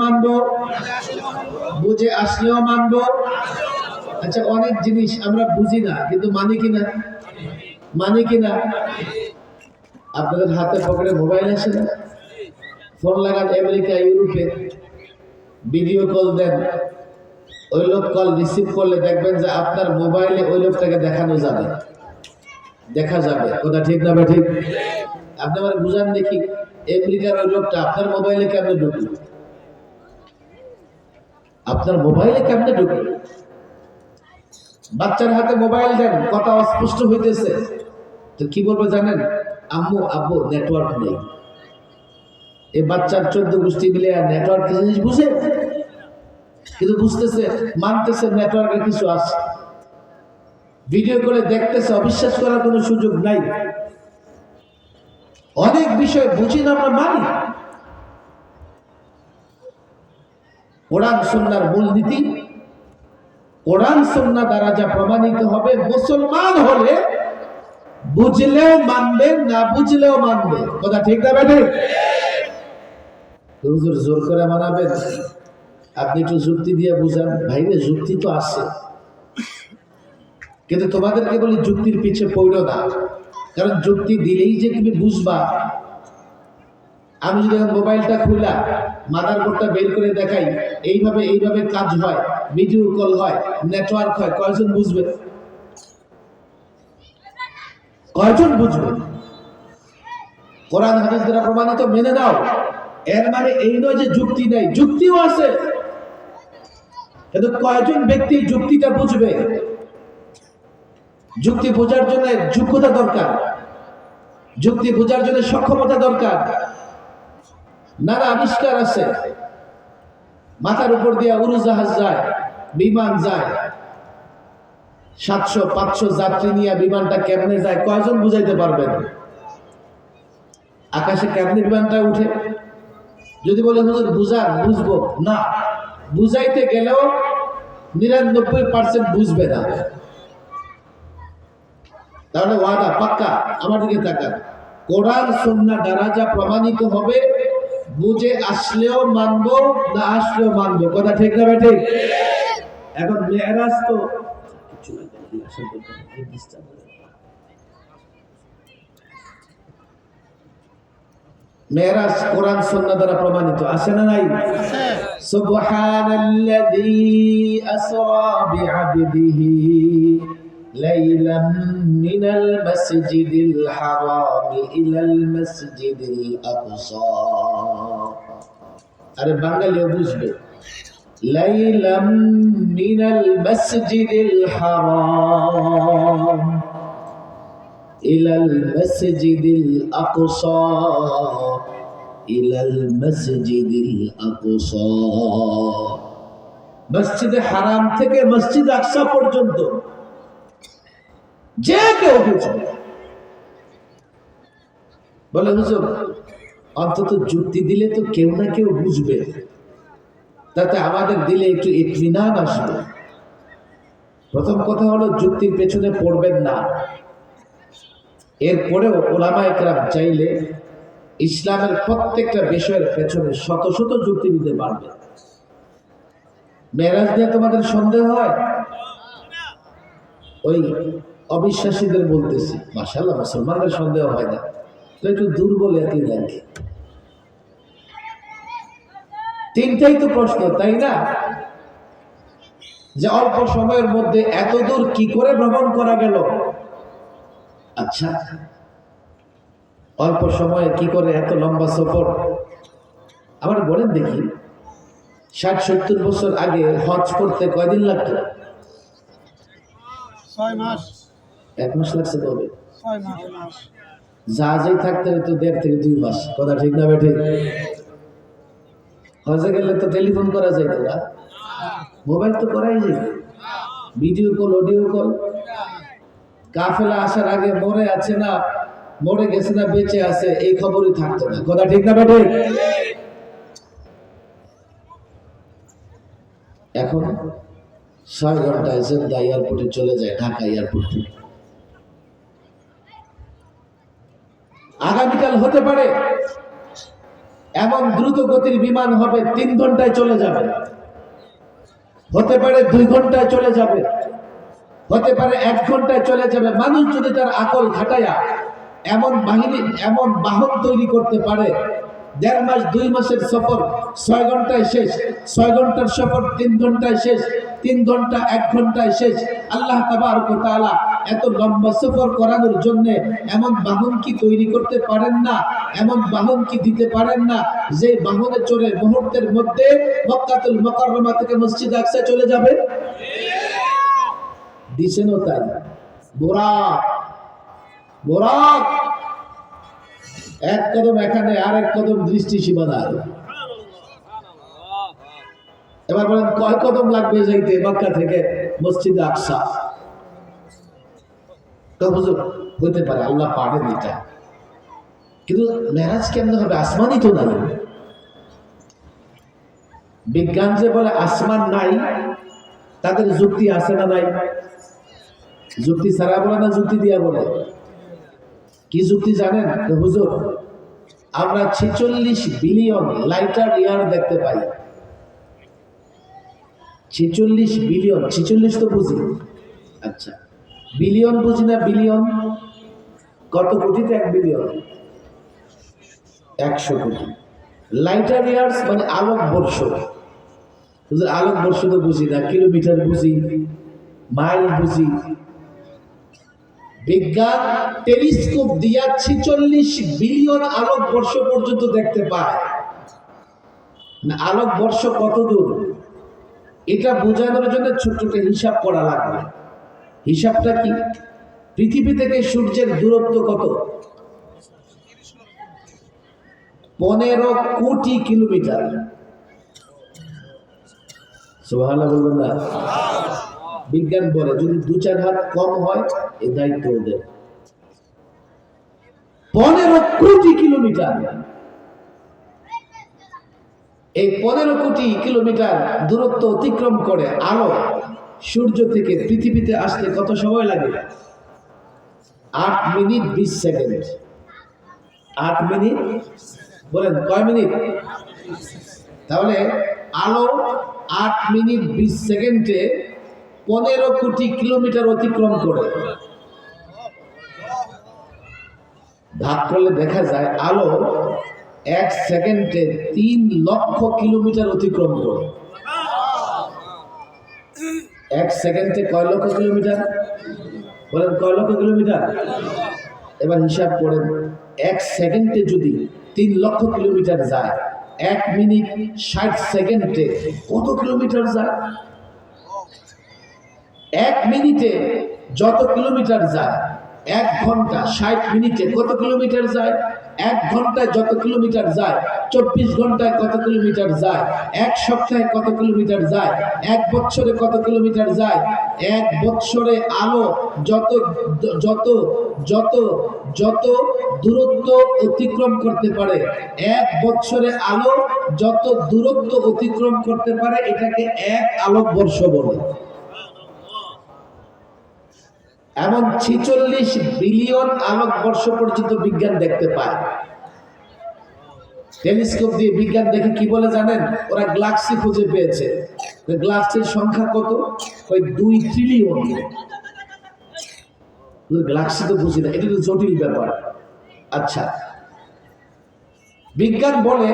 মানবো। আচ্ছা, অনেক জিনিস আমরা বুঝি না কিন্তু মানি কিনা? আপনাদের হাতে পকেটে মোবাইল আছে না? ফোন লাগান আমেরিকা, ইউরোপে, ভিডিও কল দেন, ওই লোক কল রিসিভ করলে দেখবেন যে আপনার মোবাইলে ওই লোকটাকে দেখা যাবে। কথা ঠিক না বা ঠিক? আপনি আমার বুঝান দেখি, আমেরিকার ওই লোকটা আপনার মোবাইলে কেমনে ঢুকলো? বাচ্চার হাতে মোবাইল দেন, কথা অস্পষ্ট হইতেছে, তো কি বলবো জানেন? আব্বু নেটওয়ার্ক নেই। এই বাচ্চার 14 গোষ্ঠী মিলে আর নেটওয়ার্ক কি জিনিস বুঝে? কিন্তু বুঝতেছে, মানতেছে নেটওয়ার্কের কিছু আছে, ভিডিও করে দেখতেছে, অবিশ্বাস করার কোনো সুযোগ নাই। অনেক বিষয় বুঝি না, আমরা মানি। কোরআন সুন্নাহর মূলনীতি, কোরআন সুন্নাহ দ্বারা যা প্রমাণিত হবে, মুসলমান হলে বুঝলেও মানবে, না বুঝলেও মানবে। কথা ঠিক না বেঠে? হুজুর জোর করে মানাবেন, আপনি একটু যুক্তি দিয়ে বুঝান। ভাইরে, যুক্তি তো আছে, কিন্তু তোমাদেরকে বলি যুক্তির পিছে পড়ো না, কারণ যুক্তি দিলেই যে তুমি বুঝবা। আমি যদি মোবাইলটা খুলা মাদারবোর্ডটা বের করে দেখাই, এইভাবে কাজ হয়, ভিডিও কল হয়, নেটওয়ার্ক হয়, কয়জন বুঝবে? কোরআন হাদিস দ্বারা প্রমাণিত মেনে নাও, এর মানে এই নয় যে যুক্তি নাই, যুক্তিও আছে, কিন্তু কয়জন ব্যক্তি যুক্তিটা বুঝবে? যুক্তি বোঝার জন্য যোগ্যতা দরকার, যুক্তি বোঝার জন্য সক্ষমতা দরকার। নানা আবিষ্কার আছে, মাথার উপর দিয়ে উড়োজাহাজ যায়, বিমান যায়, 700-500 যাত্রী নিয়ে বিমানটা কেমনে যায়, কয়জন বুঝাইতে পারবেন? আকাশে কেমনে বিমানটা উঠে? যদি বলে হুজুর বুঝান, বুঝবো না, বুঝাইতে গেলেও 99% বুঝবে না। তাহলে ওয়াদা পাক্কা, আমার দিকে তাকান, কোরআন সুন্নাহ দ্বারা যা প্রমাণিত হবে বুঝে আসলেও মানবো, না আসলেও মানবো। কথা ঠিক না বেঠে? এখন মেরাজ তো মেরাজ কোরআন সুন্নাহ দ্বারা প্রমাণিত, আছে না নাই? সুবহানাল্লাযী আসরা বিআবদিহি লাইলাম মিনাল মাসজিদিল হারাম ইলাল মাসজিদিল আকসা। আরে বাঙালিও বুঝবে, লাইলাম মিনাল মসজিদিল হারাম ইলাল মসজিদিল আকসা ইলাল মসজিদিল আকসা। মসজিদে হারাম থেকে মসজিদ আকসা পর্যন্ত যে কেউ বুঝবে। বলে হুজুর অন্তত যুক্তি দিলে তো কেউ না কেউ বুঝবে, তাতে আমাদের দিলে একটু ইতমিনান আসবে। প্রথম কথা হলো যুক্তির পেছনে পড়বেন না। এরপরেও ওলামায়ে কেরাম চাইলে ইসলামের প্রত্যেকটা বিষয়ের পেছনে শত শত যুক্তি দিতে পারবে। মেরাজ নিয়ে তোমাদের সন্দেহ হয়? ওই অবিশ্বাসীদের বলতেছি, মাশাআল্লাহ মুসলমানদের সন্দেহ হয় না, তো একটু দুর্বল একই লাগে। তিনটাই তো প্রশ্ন, তাই না? যে অল্প সময়ের মধ্যে এত দূর কি করে ভ্রমণ করা গেল? আচ্ছা, অল্প সময়ে কি করে এত লম্বা সফর? আবার বলেন দেখি, ৬০-৭০ বছর আগে হজ করতে কয়দিন লাগতো? 6 মাস। 1 মাস লাগছে কবে? 6 মাস। জাহাজেই থাকতে হতো 1.5 থেকে 2 মাস। কথা ঠিক না বেঠিক? হজে গেলে তো টেলিফোন করা যেত না, মোবাইল তো করাই যেত, ভিডিও কল, অডিও কল। কাফেলা আসার আগে মরে আছে না মরে গেছে না বেঁচে আছে এই খবরই থাকতো না। কথা ঠিক না বেঠিক? এখন 6 ঘন্টায় জেদ্দা এয়ারপোর্টে চলে যায়, ঢাকা এয়ারপোর্ট থেকে। আগামীকাল হতে পারে এমন দ্রুত গতির বিমান হবে 3 ঘন্টায় চলে যাবে, হতে পারে 2 ঘন্টায় চলে যাবে, হতে পারে 1 ঘন্টায় চলে যাবে। মানুষ যদি তার আকল খাটায়া এমন বাহন তৈরি করতে পারে, 1.5 মাস 2 মাসের সফর 6 ঘন্টায় শেষ, 6 ঘন্টার সফর 3 ঘন্টায় শেষ, 3 ঘন্টা 1 ঘন্টায় শেষ। আল্লাহ তাবারক ওয়া তাআলা এত লম্বা সফর করানোর জন্য এমন বাহন কি তৈরি করতে পারেন না? এমন বাহন কি দিতে পারেন না যে বাহনে চড়ে মুহূর্তের মধ্যে মক্কাতুল মুকাররমা থেকে মসজিদ আকসা চলে যাবে? দিছেনও তাই। বোরাক এক কদম এখানে, আরেক কদম দৃষ্টি সীমানায়। এবার বলেন কয় কদম লাগবে যাইতে মক্কা থেকে মসজিদ আকসা? তো হুজুর হইতে পারে, আল্লাহ পারেন এটা, কিন্তু মেরাজ কেমন হবে? আসমানই তো নাই। বিজ্ঞান যে বলে আসমান নাই, তাদের যুক্তি আছে না নাই? যুক্তি ছাড়া বলে না যুক্তি দিয়া বলে? কি যুক্তি জানেন? হুজুর আমরা 46 বিলিয়ন লাইটার ইয়ার দেখতে পাই। 46 বিলিয়ন, 46 তো বুঝি, আচ্ছা বিলিয়ন বুঝি না? বিলিয়ন কত কোটিতে 1 বিলিয়ন? 100 কোটি। লাইটার ইয়ার্স মানে আলোক বর্ষ। হুজুর আলোক বর্ষ তো বুঝি না, কিলোমিটার বুঝি, মাইল বুঝি। বিজ্ঞান টেলিস্কোপ দিয়া 46 বিলিয়ন আলোক বর্ষ পর্যন্ত দেখতে পায়। না, আলোক বর্ষ কত দূর এটা বোঝানোর জন্য ছোট্ট একটা হিসাব করা লাগবে। হিসাবটা কি? পৃথিবী থেকে সূর্যের দূরত্ব কত? 15 কোটি কিলোমিটার। সুবহানাল্লাহ বলবেন না? বিজ্ঞান বলে যদি 2-4 হাত কম হয় এই দায়িত্ব ওদের। 15 কোটি কিলোমিটার। এই 15 কোটি কিলোমিটার দূরত্ব অতিক্রম করে আলো সূর্য থেকে পৃথিবীতে আসতে কত সময় লাগে? 8 মিনিট 20 সেকেন্ড। 8 মিনিট, বলেন কয় মিনিট? তাহলে আলো 8 মিনিট 20 সেকেন্ডে 15 কোটি কিলোমিটার অতিক্রম করে। ভাগ করলে দেখা যায় আলো 1 সেকেন্ডে 3 লক্ষ কিলোমিটার অতিক্রম করে। 1 সেকেন্ডে কয় লক্ষ কিলোমিটার? বলেন কয় লক্ষ কিলোমিটার? এবার হিসাব করেন, 1 সেকেন্ডে যদি 3 লক্ষ কিলোমিটার যায় 1 মিনিট 60 সেকেন্ডে কত কিলোমিটার যায়? 1 মিনিটে যত কিলোমিটার যায়, 1 ঘন্টা 60 মিনিটে কত কিলোমিটার যায়? 1 ঘন্টায় যত কিলোমিটার যায়, 24 ঘন্টায় কত কিলোমিটার যায়, 1 সপ্তাহে কত কিলোমিটার যায়, 1 বছরে কত কিলোমিটার যায়? 1 বছরে আলো যত যত যত যত দূরত্ব অতিক্রম করতে পারে, 1 বছরে আলো যত দূরত্ব অতিক্রম করতে পারে, এটাকে 1 আলোকবর্ষ বলে। এমন 46 বিলিয়ন আলোকবর্ষ পর্যন্ত বিজ্ঞান দেখতে পায়। টেলিস্কোপ দিয়ে বিজ্ঞান দেখে কি বলে জানেন? ওরা গ্যালাক্সি খুঁজে পেয়েছে। গ্যালাক্সির সংখ্যা কত? ওই 2 ট্রিলিয়ন। গ্যালাক্সি তো বুঝি না, এটা তো জটিল ব্যাপার। আচ্ছা, বিজ্ঞান বলে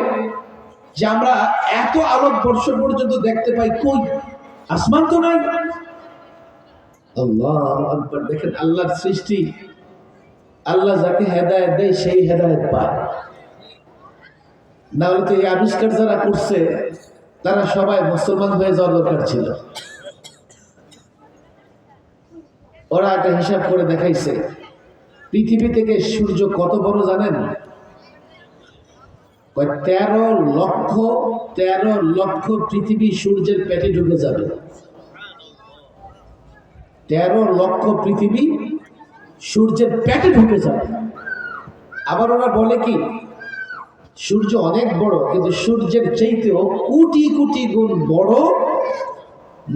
যে আমরা এত আলোকবর্ষ পর্যন্ত দেখতে পাই, কই? আসমান তো নাই। আল্লাহু আকবার। দেখেন আল্লাহর সৃষ্টি, আল্লাহ যাকে হেদায়েত দেয় সেই হেদায়েত পায়। না হলে তো এই আবিষ্কার যারা করছে তারা সবাই মুসলমান হয়ে যাওয়ার দরকার ছিল। ওরা একটা হিসাব করে দেখাইছে, পৃথিবী থেকে সূর্য কত বড় জানেন? 13 লক্ষ পৃথিবী সূর্যের পেটে ঢুকে যাবে। 13 লক্ষ পৃথিবী সূর্যের পেটে ঢুকে যাবে। আবার ওরা বলে কি, সূর্য অনেক বড়, কিন্তু সূর্যের চাইতেও কোটি কোটি গুণ বড়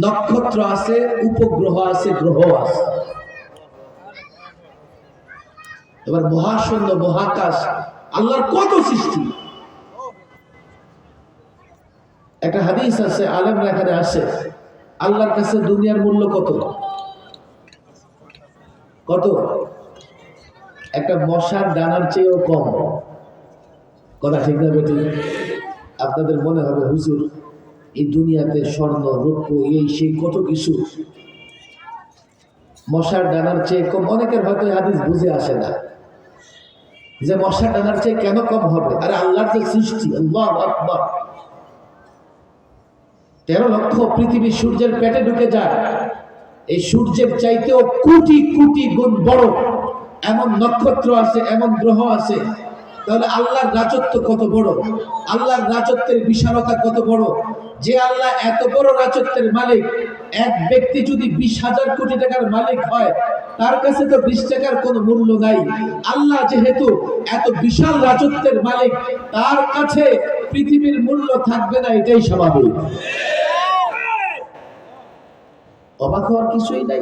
নক্ষত্র আছে, উপগ্রহ আছে, গ্রহ আছে। এবার মহাশূন্য, মহাকাশ, আল্লাহর কত সৃষ্টি। একটা হাদিস আছে, আলেমরা এখানে আসে, আল্লাহর কাছে দুনিয়ার মূল্য কত? কত? একটা মশার ডানার চেয়েও কম। কথা ঠিক না বেটি? আপনাদের মনে হবে হুজুর এই দুনিয়াতে স্বর্ণ, রৌপ্য, এই সেই কত কিছু, মশার ডানার চেয়ে কম। অনেকের হয়তো হাদিস বুঝে আসে না যে মশার ডানার চেয়ে কেন কম হবে। আরে আল্লাহর যে সৃষ্টি, আল্লাহু আকবার। 13 লক্ষ পৃথিবী সূর্যের পেটে ঢুকে যায়। এই সূর্যের চাইতেও কোটি কোটি গুণ বড় এমন নক্ষত্র আছে, এমন গ্রহ আছে। তাহলে আল্লাহর রাজত্ব কত বড়, আল্লাহর রাজত্বের বিশালতা কত বড়। যে আল্লাহ এত বড় রাজত্বের মালিক, এক ব্যক্তি যদি 20,000 কোটি টাকার মালিক হয়, তার কাছে তো 20 টাকার কোনো মূল্য নাই। আল্লাহ যেহেতু এত বিশাল রাজত্বের মালিক, তার কাছে পৃথিবীর মূল্য থাকবে না, এটাই স্বাভাবিক। অবাক হওয়ার কিছুই নাই।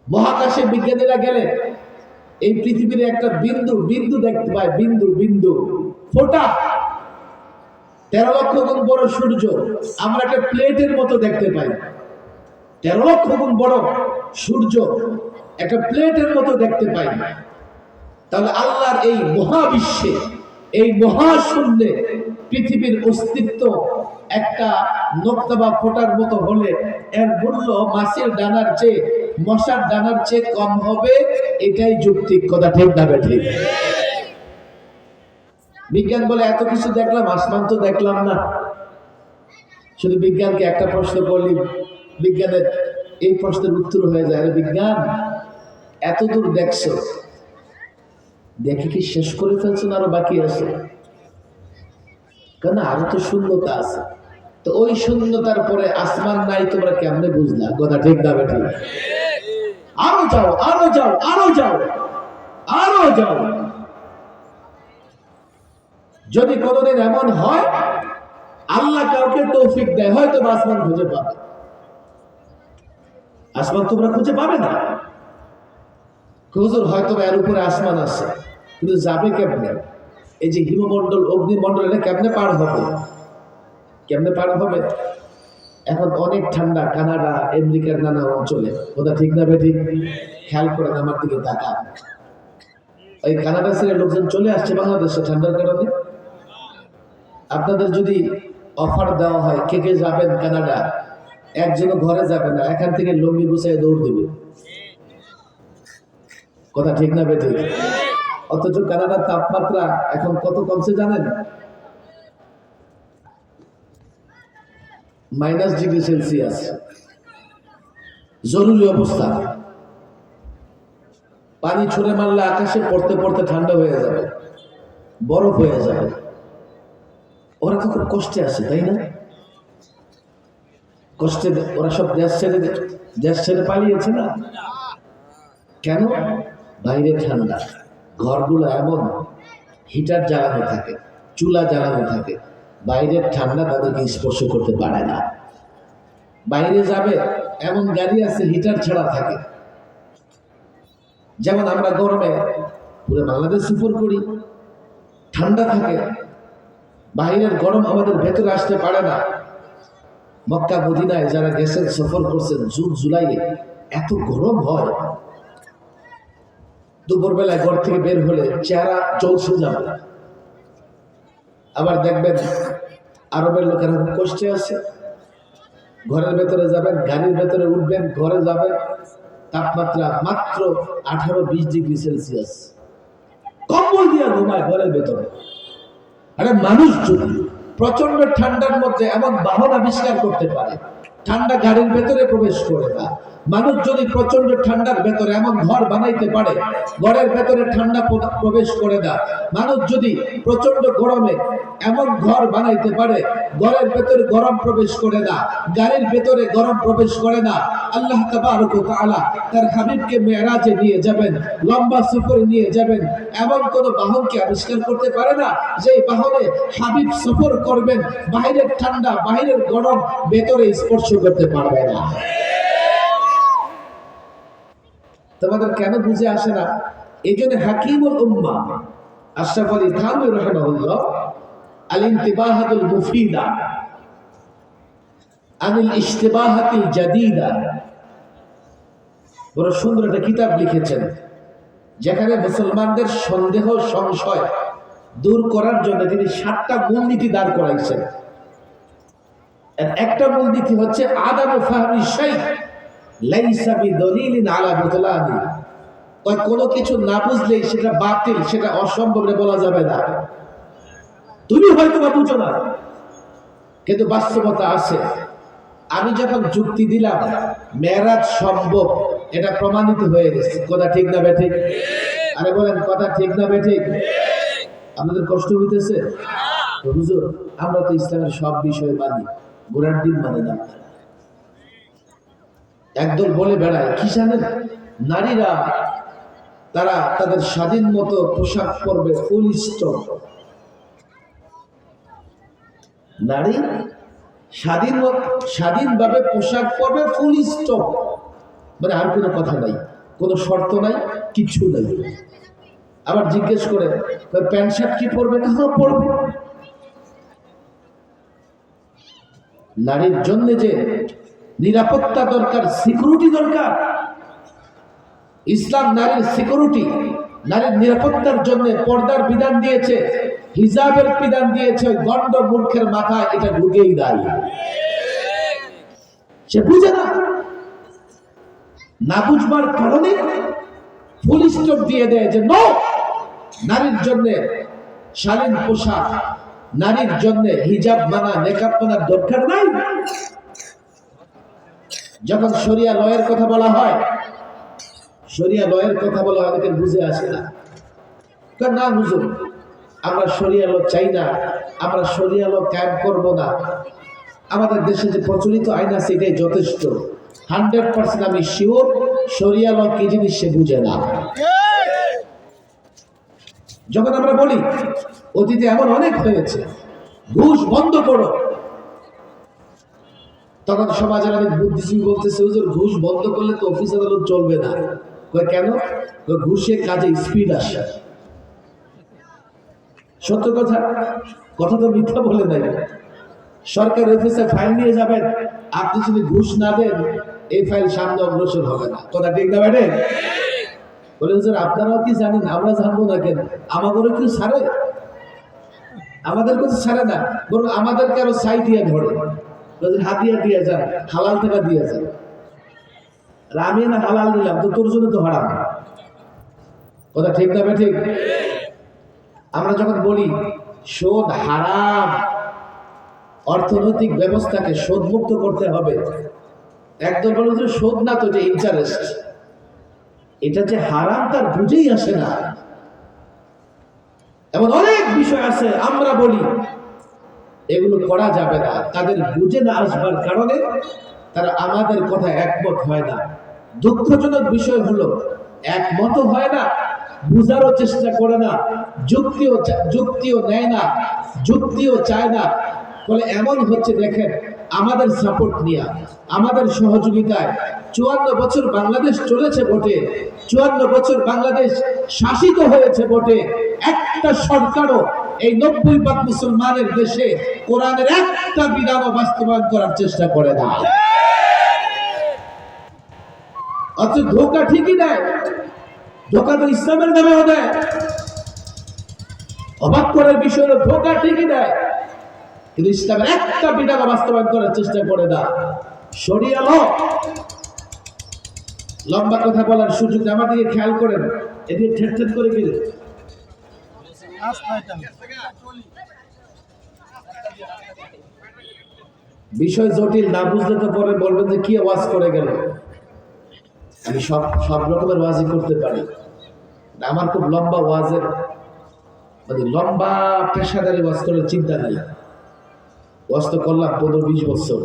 মহাকাশে বিজ্ঞানীরা গেলে এই পৃথিবীর একটা বিন্দু বিন্দু দেখতে পায়, বিন্দু বিন্দু ফোঁটা। 13 লক্ষ গুণ বড় সূর্য আমরা একটা প্লেটের মতো দেখতে পাই। 13 লক্ষ গুণ বড় সূর্য একটা প্লেটের মতো দেখতে পাই। তাহলে আল্লাহর এই মহাবিশ্বে, এই মহাশূন্যে পৃথিবীর অস্তিত্ব একটা নোক্তা বা ফোঁটার মতো হলে এর মূল্য মাছের ডানার চেয়ে, মশার ডানার চেয়ে কম হবে। এটাই যৌক্তিক। কথা ঠিক না ঠিক? বিজ্ঞান বলে এত কিছু দেখলাম, আসমান তো দেখলাম না। শুধু বিজ্ঞানকে একটা প্রশ্ন করলি, বিজ্ঞানের এই প্রশ্নের উত্তর হয়ে যায়, আরে বিজ্ঞান এত দূর দেখছো, দেখে কি শেষ করে ফেলছো না আরো বাকি আছে? কেন, আরো তো শূন্যতা আছে। তো ওই শূন্যতার পরে আসমান নাই, তোমরা কেমনে বুঝলা? কথা ঠিক না ঠিক? আরো যাও, আরো যাও, আরো যাও, আরো যাও। যদি কোনোদিন এমন হয় আল্লাহ কাউকে তৌফিক দেয়, হয়তো আসমান খুঁজে পাবে। আসমান তোমরা খুঁজে পাবে না। হুজুর হয়তো এর উপরে আসমান আছে, কিন্তু যাবে কেমনে? এই যে হিমমন্ডল, অগ্নিমন্ডল, এটা কেমনে পার হবে? কেমনে পার হবে? এখন অনেক ঠান্ডা কানাডা, আমেরিকার নানা অঞ্চলে। ওটা ঠিক না ঠিক? খেয়াল করেন, আমার দিকে তাকান। ওই কানাডা ছেড়ে লোকজন চলে আসছে বাংলাদেশে ঠান্ডার কারণে। আপনাদের যদি অফার দেওয়া হয় কে কে যাবেন কানাডা, একজনও ঘরে যাবে না, এখান থেকে লম্বি গুছায় দৌড় দেবে। কথা ঠিক না বেঠিক? অথচ কানাডার তাপমাত্রা এখন কত কমছে জানেন? -°C, জরুরি অবস্থা। পানি ছুঁড়ে মারলে আকাশে পড়তে পড়তে ঠান্ডা হয়ে যাবে, বরফ হয়ে যাবে। ওরা তো খুব কষ্টে আছে, তাই না? কষ্টে ওরা সব দেশ ছেড়ে পালিয়েছে না কেন? বাইরে ঠান্ডা, ঘরগুলো এমন হিটার জ্বালানো থাকে, চুলা জ্বালানো থাকে, বাইরের ঠান্ডা তাদেরকে স্পর্শ করতে পারে না। বাইরে যাবে এমন গাড়ি আছে হিটার ছাড়া থাকে। যেমন আমরা গরমে পুরো বাংলাদেশ সফর করি, ঠান্ডা থাকে, বাইরের গরম আমাদের ভেতরে আসতে পারে না। মক্কা মদিনায় যারা গেছেন, সফর করছেন, জুন জুলাইয়ে এত গরম হয়, দুপুরবেলায় ঘর থেকে বের হলে চেহারা চলছে যাবে। আবার দেখবেন আরবের লোকেরা কষ্টে আছে, ঘরের ভেতরে যাবেন, গাড়ির ভেতরে উঠবেন, ঘরে যাবেন, তাপমাত্রা মাত্র 18-20°C, কম্বল দিয়ে ঘুমায় ঘরের ভেতরে। আরে মানুষ যদি প্রচন্ড ঠান্ডার মধ্যে এমন বাহন আবিষ্কার করতে পারে, ঠান্ডা গাড়ির ভেতরে প্রবেশ করে না, মানুষ যদি প্রচন্ড ঠান্ডার ভেতরে এমন ঘর বানাইতে পারে, ঘরের ভেতরে ঠান্ডা প্রবেশ করে না, মানুষ যদি প্রচন্ড গরমে এমন ঘর বানাইতে পারে, ঘরের ভেতরে গরম প্রবেশ করে না, গাড়ির ভেতরে গরম প্রবেশ করে না, আল্লাহ তাবারক ওয়া তাআলা তার হাবিবকে মেরাজে নিয়ে যাবেন, লম্বা সফরে নিয়ে যাবেন, এমন কোন বাহনকে আবিষ্কার করতে পারে না যে বাহনে হাবিব সফর করবেন, বাইরের ঠান্ডা বাইরের গরম ভেতরে স্পর্শ করতে পারবে না। তোমাদের কেন বুঝে আসে না? এই জন্য হাকিমুল উম্মাহ আশরাফ আলী থানভী রাহিমাহুল্লাহ আল ইনতিবাহাতুল মুফিদা আনিল ইশতিবাহাতিল জাদিদা বড় সুন্দর একটা কিতাব লিখেছেন, যেখানে মুসলমানদের সন্দেহ সংশয় দূর করার জন্য তিনি 7টা মূলনীতি দাঁড় করাইছেন। একটা মূলনীতি হচ্ছে আদামু ফাহমি শাই লাইসা বিদলিলিন আলা বুতলানি। কোনো কিছু না বুঝলেই সেটা বাতিল, সেটা অসম্ভব বলা যাবে না। তুমি হয়তো বা বুঝো না, কিন্তু বাস্তবতা আছে। আমি যখন যুক্তি দিলাম মেরাজ সম্ভব, এটা প্রমাণিত হয়ে গেছে। কথা ঠিক না বেঠিক? আরে বলেন কথা ঠিক না বেঠিক? আপনাদের কষ্ট হইতেছে? হুজুর আমরা তো ইসলামের সব বিষয় মানি, ঘোড়ার ডিম মানি না। একদল বলে বেড়ায় কি জানেন, নারীরা তারা তাদের স্বাধীন মতো পোশাক পরবে, ফুল স্টপ। নারী স্বাধীনভাবে পোশাক পরবে, ফুল স্টপ, মানে আর কোনো কথা নাই, কোনো শর্ত নাই, কিচ্ছু নাই। আবার জিজ্ঞেস করে প্যান্ট শার্ট কি পরবে? না, পরবে। নারীর জন্য যে নিরাপত্তা দরকার, সিকিউরিটি দরকার, ইসলাম নারীর সিকিউরিটি, নারীর নিরাপত্তার জন্য পর্দার বিধান দিয়েছে, হিজাবের বিধান দিয়েছে। ওই গন্ড মূর্খের মাথায় এটা ঢুকেই দেয়, সে বুঝে না। না বুঝবার কারণে ফুল স্টপ দিয়ে দেয় যে নো, নারীর জন্য শালীন পোশাক, নারীর জন্য হিজাব মানা, নেকাব মানার দরকার নাই। যখন শরিয়া লয়ের কথা বলা হয়, শরিয়া লয়ের কথা বলা অনেকের বুঝে আসে না। না হুজুর, আমরা শরিয়া ল চাই না, আমরা শরিয়া ল কায়েম করব না, আমাদের দেশে যে প্রচলিত আইন আছে এটাই যথেষ্ট। 100% আমি শিওর শরিয়া ল কি জিনিস সে বুঝে না। যখন আমরা বলি অতীতে এমন অনেক হয়েছে, ঘুষ বন্ধ করো, তখন সমাজের অনেক বুদ্ধিজীবী বলতেছে হুজুর ঘুষ বন্ধ করলে তো অফিস আদালত চলবে না। কেন? ঘুষের কাজে স্পিড আসে। সত্য কথা, কথা তো মিথ্যা বলে নাই। সরকার অফিসে ফাইল নিয়ে যাবেন, আপনি যদি ঘুষ না দেন এই ফাইল সামনে অগ্রসর হবে না। কথা ঠিক না ম্যাডাম? বলে হুজুর আপনারাও কি জানেন? আমরা জানবো না কেন? আমাদেরও কি ছাড়ে? আমাদের কাছে ছাড়ে না, বরং আমাদেরকে আরো ছাই দিয়ে ধরে, হাতিয়া দিয়ে যান, হালাল টাকা দিয়ে যান। আমি না হালাল দিলাম তো তোর জন্য তো হারাম। কথা ঠিক না ঠিক? আমরা যখন বলি সুদ হারাম, অর্থনৈতিক ব্যবস্থাকে সুদমুক্ত করতে হবে। একদল বলে যে সুদ না, তো যে ইন্টারেস্ট, এটা যে হারাম তার বুঝেই আসে না। এমন অনেক বিষয় আছে আমরা বলি এগুলো করা যাবে না, তাদের বুঝে না আসবার কারণে তারা আমাদের কথা একমত হয় না। দুঃখজনক বিষয় হলো একমত হয় না, বুঝারও চেষ্টা করে না, যুক্তিও নেয় না, যুক্তিও চায় না। ফলে এমন হচ্ছে, দেখেন আমাদের সাপোর্ট নিয়ে, আমাদের সহযোগিতায় 54 বছর বাংলাদেশ চলেছে বটে, 54 বছর বাংলাদেশ শাসিত হয়েছে বটে, একটা সরকারও এই 90% মুসলমানের দেশে কোরআনের একটা বিধানও বাস্তবায়ন করার চেষ্টা করে না। অথচ ধোকা ঠিকই দেয়, ধোকা তো ইসলামের নামেও দেয়। অবাক করার বিষয় হলো ধোকা ঠিকই দেয়, কিন্তু ইসলামের একটা বিধান বাস্তবায়ন করার চেষ্টা করে না। শরিয়া ল, লম্বা কথা বলার সুযোগ আমার দিকে খেয়াল করেন, এদিকে ঠেট করে গেলে বিষয় জটিল, না বুঝলে তো পরে বলবেন যে কি ওয়াজ করে গেল। আমি সব রকমের ওয়াজই করতে পারি, আমার খুব লম্বা ওয়াজের মানে লম্বা পেশাদারি ওয়াজ করার চিন্তা নেই। ওয়াজ তো করলাম 15-20 বছর,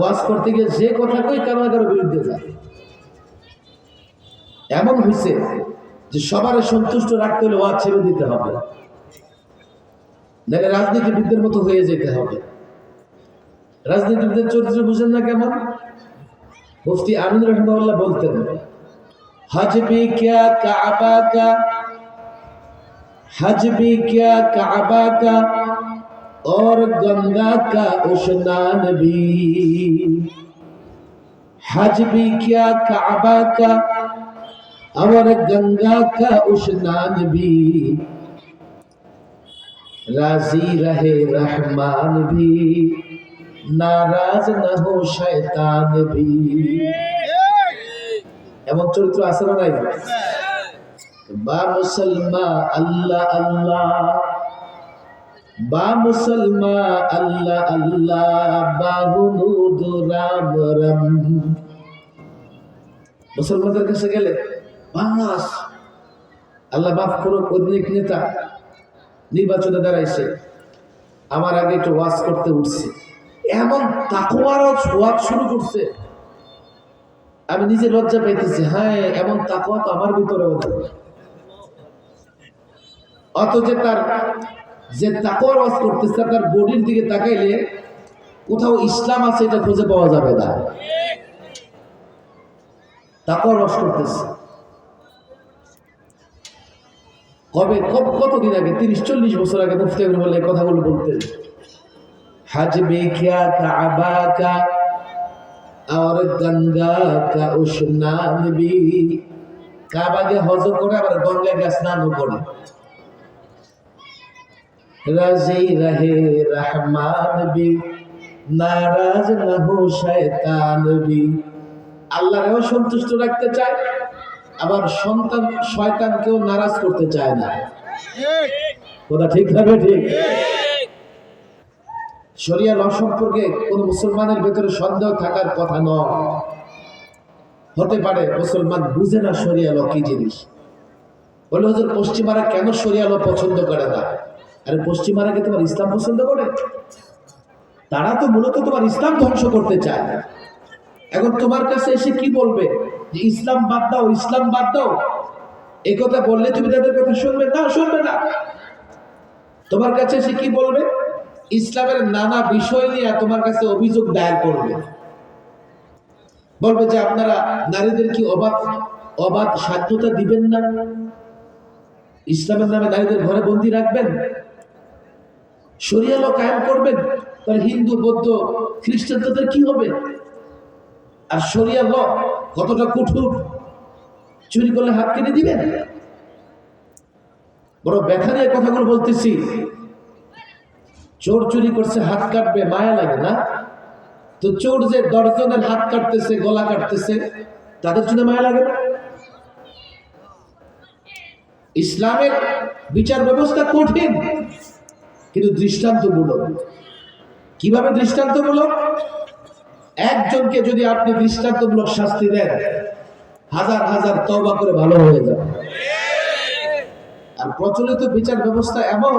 ওয়াজ করতে গিয়ে যে কথা কই কারো বিরুদ্ধে যায়। এমন হয়েছে যে সবার সন্তুষ্ট রাখতে হলে ওয়াজ ছেড়ে দিতে হবে, নাহলে রাজনীতিবিদদের মতো হয়ে যেতে হবে। রাজনীতিবিদদের চরিত্র বুঝেন না কেমন? মুফতি আমিন রহমাতুল্লাহ বলতেন, হজ भी क्या काबा का, हज भी क्या काबा का और गंगा का स्नान भी, हज भी क्या काबा का और गंगा का स्नान भी, राजी रहे रहमान भी नाराज न हो शैतान भी। এমন চরিত্র আছে না নাই? বা মুসলমান আল্লাহ আল্লাহ, বা মুসলমান আল্লাহ আল্লাহ, বাহুনুদ রাম রাম। মুসলমানদের কাছে গেলে বাস আল্লাহ মাফ করুক, অধিক নেতা নির্বাচনে দাঁড়াইছে, আমার আগে একটু ওয়াজ করতে উঠছে, এমন তাকওয়ার ওয়াজ শুরু করছে, আমি নিজে লজ্জা পাইতেছি। হ্যাঁ, এমন তাকওয়া তো আমার ভিতরেও নেই। অথচ তার যে তাকওয়ার ওয়াজ করতেছে তার বডির দিকে তাকাইলে কোথাও ইসলাম আছে এটা খুঁজে পাওয়া যাবে না। তাকওয়ার ওয়াজ করতেছে কবে, কতদিন আগে, 30-40 বছর আগে মুফতি আমিন বলে কথাগুলো বলতেন। হজ में क्या काबा का और गंगा का स्नान भी, কাবা গিয়ে হজ করে আবার গঙ্গা গিয়ে স্নানও করে। রাজি রহে রহমান भी नाराज न हो शैतान भी, আল্লাহরেও সন্তুষ্ট রাখতে চায়, আবার শয়তানকেও নারাজ করতে চায় না। কথা ঠিক না? ঠিক। শরিয়া ল সম্পর্কে কোন মুসলমানের ভেতরে সন্দেহ থাকার কথা নয়। হতে পারে মুসলমান বুঝে না শরিয়া ল কি জিনিস। বলে হুজুর পশ্চিমারা কেন শরিয়া ল পছন্দ করে না? আরে পশ্চিমারা কি তোমার ইসলাম পছন্দ করে? তারা তো মূলত তোমার ইসলাম ধ্বংস করতে চায়। এখন তোমার কাছে এসে কি বলবে যে ইসলাম বাদ দাও, ইসলাম বাদ দাও, এই কথা বললে তুমি তাদের কথা শুনবে না? শুনবে না। তোমার কাছে এসে কি বলবে? ইসলামের নানা বিষয় নিয়ে তোমার কাছে অভিযোগ দায়ের করবে, বলবে যে আপনারা নারীদের কি অবাধ স্বাধীনতা দিবেন না, ইসলামের নামে নারীদের ঘরে বন্দী রাখবেন, শরিয়া ল কায়েম করবেন, তাহলে হিন্দু বৌদ্ধ খ্রিস্টান তাদের কি হবে? আর শরিয়া ল কতটা কঠোর, চুরি করলে হাত কেটে দিবেন। বড় ব্যথা নিয়ে কথাগুলো বলতেছি। চোর চুরি করছে, হাত কাটবে, মায়া লাগে না? তো চোর যে 10 জনের হাত কাটতেছে, গলা কাটতেছে, তাদের জন্য মায়া লাগে না? ইসলামের বিচার ব্যবস্থা কঠিন কিন্তু দৃষ্টান্তমূলক। কিভাবে দৃষ্টান্তমূলক? একজনকে যদি আপনি দৃষ্টান্তমূলক শাস্তি দেন, হাজার হাজার তওবা করে ভালো হয়ে যাবে। আর প্রচলিত বিচার ব্যবস্থা এমন,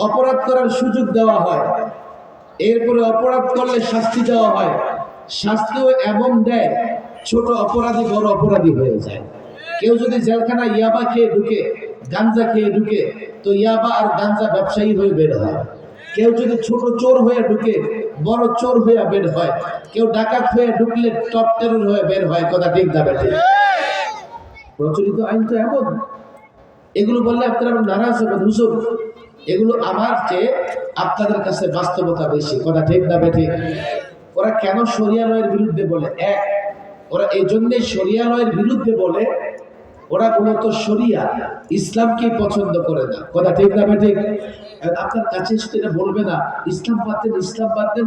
অপরাধ করার সুযোগ দেওয়া হয়, এরপরে অপরাধ করলে শাস্তি দেওয়া হয়, শাস্তিও এমন দেয় ছোট অপরাধী বড় অপরাধী হয়ে যায়। কেউ যদি জেলখানা ইয়াবা খেয়ে ঢুকে, গাঞ্জা খেয়ে ঢুকে, তো ইয়াবা আর গাঞ্জা ব্যবসায়ী হয়ে বের হয়। কেউ যদি ছোট চোর হয়ে ঢুকে, বড় চোর হয়ে বের হয়। কেউ ডাকাত হয়ে ঢুকলে টপ টেরর হয়ে বের হয়। কথা ঠিক না বেঠিক? প্রচলিত আইন তো এমন। এগুলো বললে আপনারা নারাজ হবেন, হুজুর এগুলো আমার চেয়ে আপনাদের কাছে বাস্তবতা বেশি। কথা ঠিক না বেঠিক? ওরা কেন শরিয়ালয়ের বিরুদ্ধে বলে? এক, ওরা এই জন্যই শরিয়ালয়ের বিরুদ্ধে বলে, ওরা মূলত শরিয়া ইসলামকে পছন্দ করে না। কথা ঠিক না বেঠিক? আপনার কাছে এসে এটা বলবে না ইসলাম বাদ দেন, ইসলাম বাদ দেন।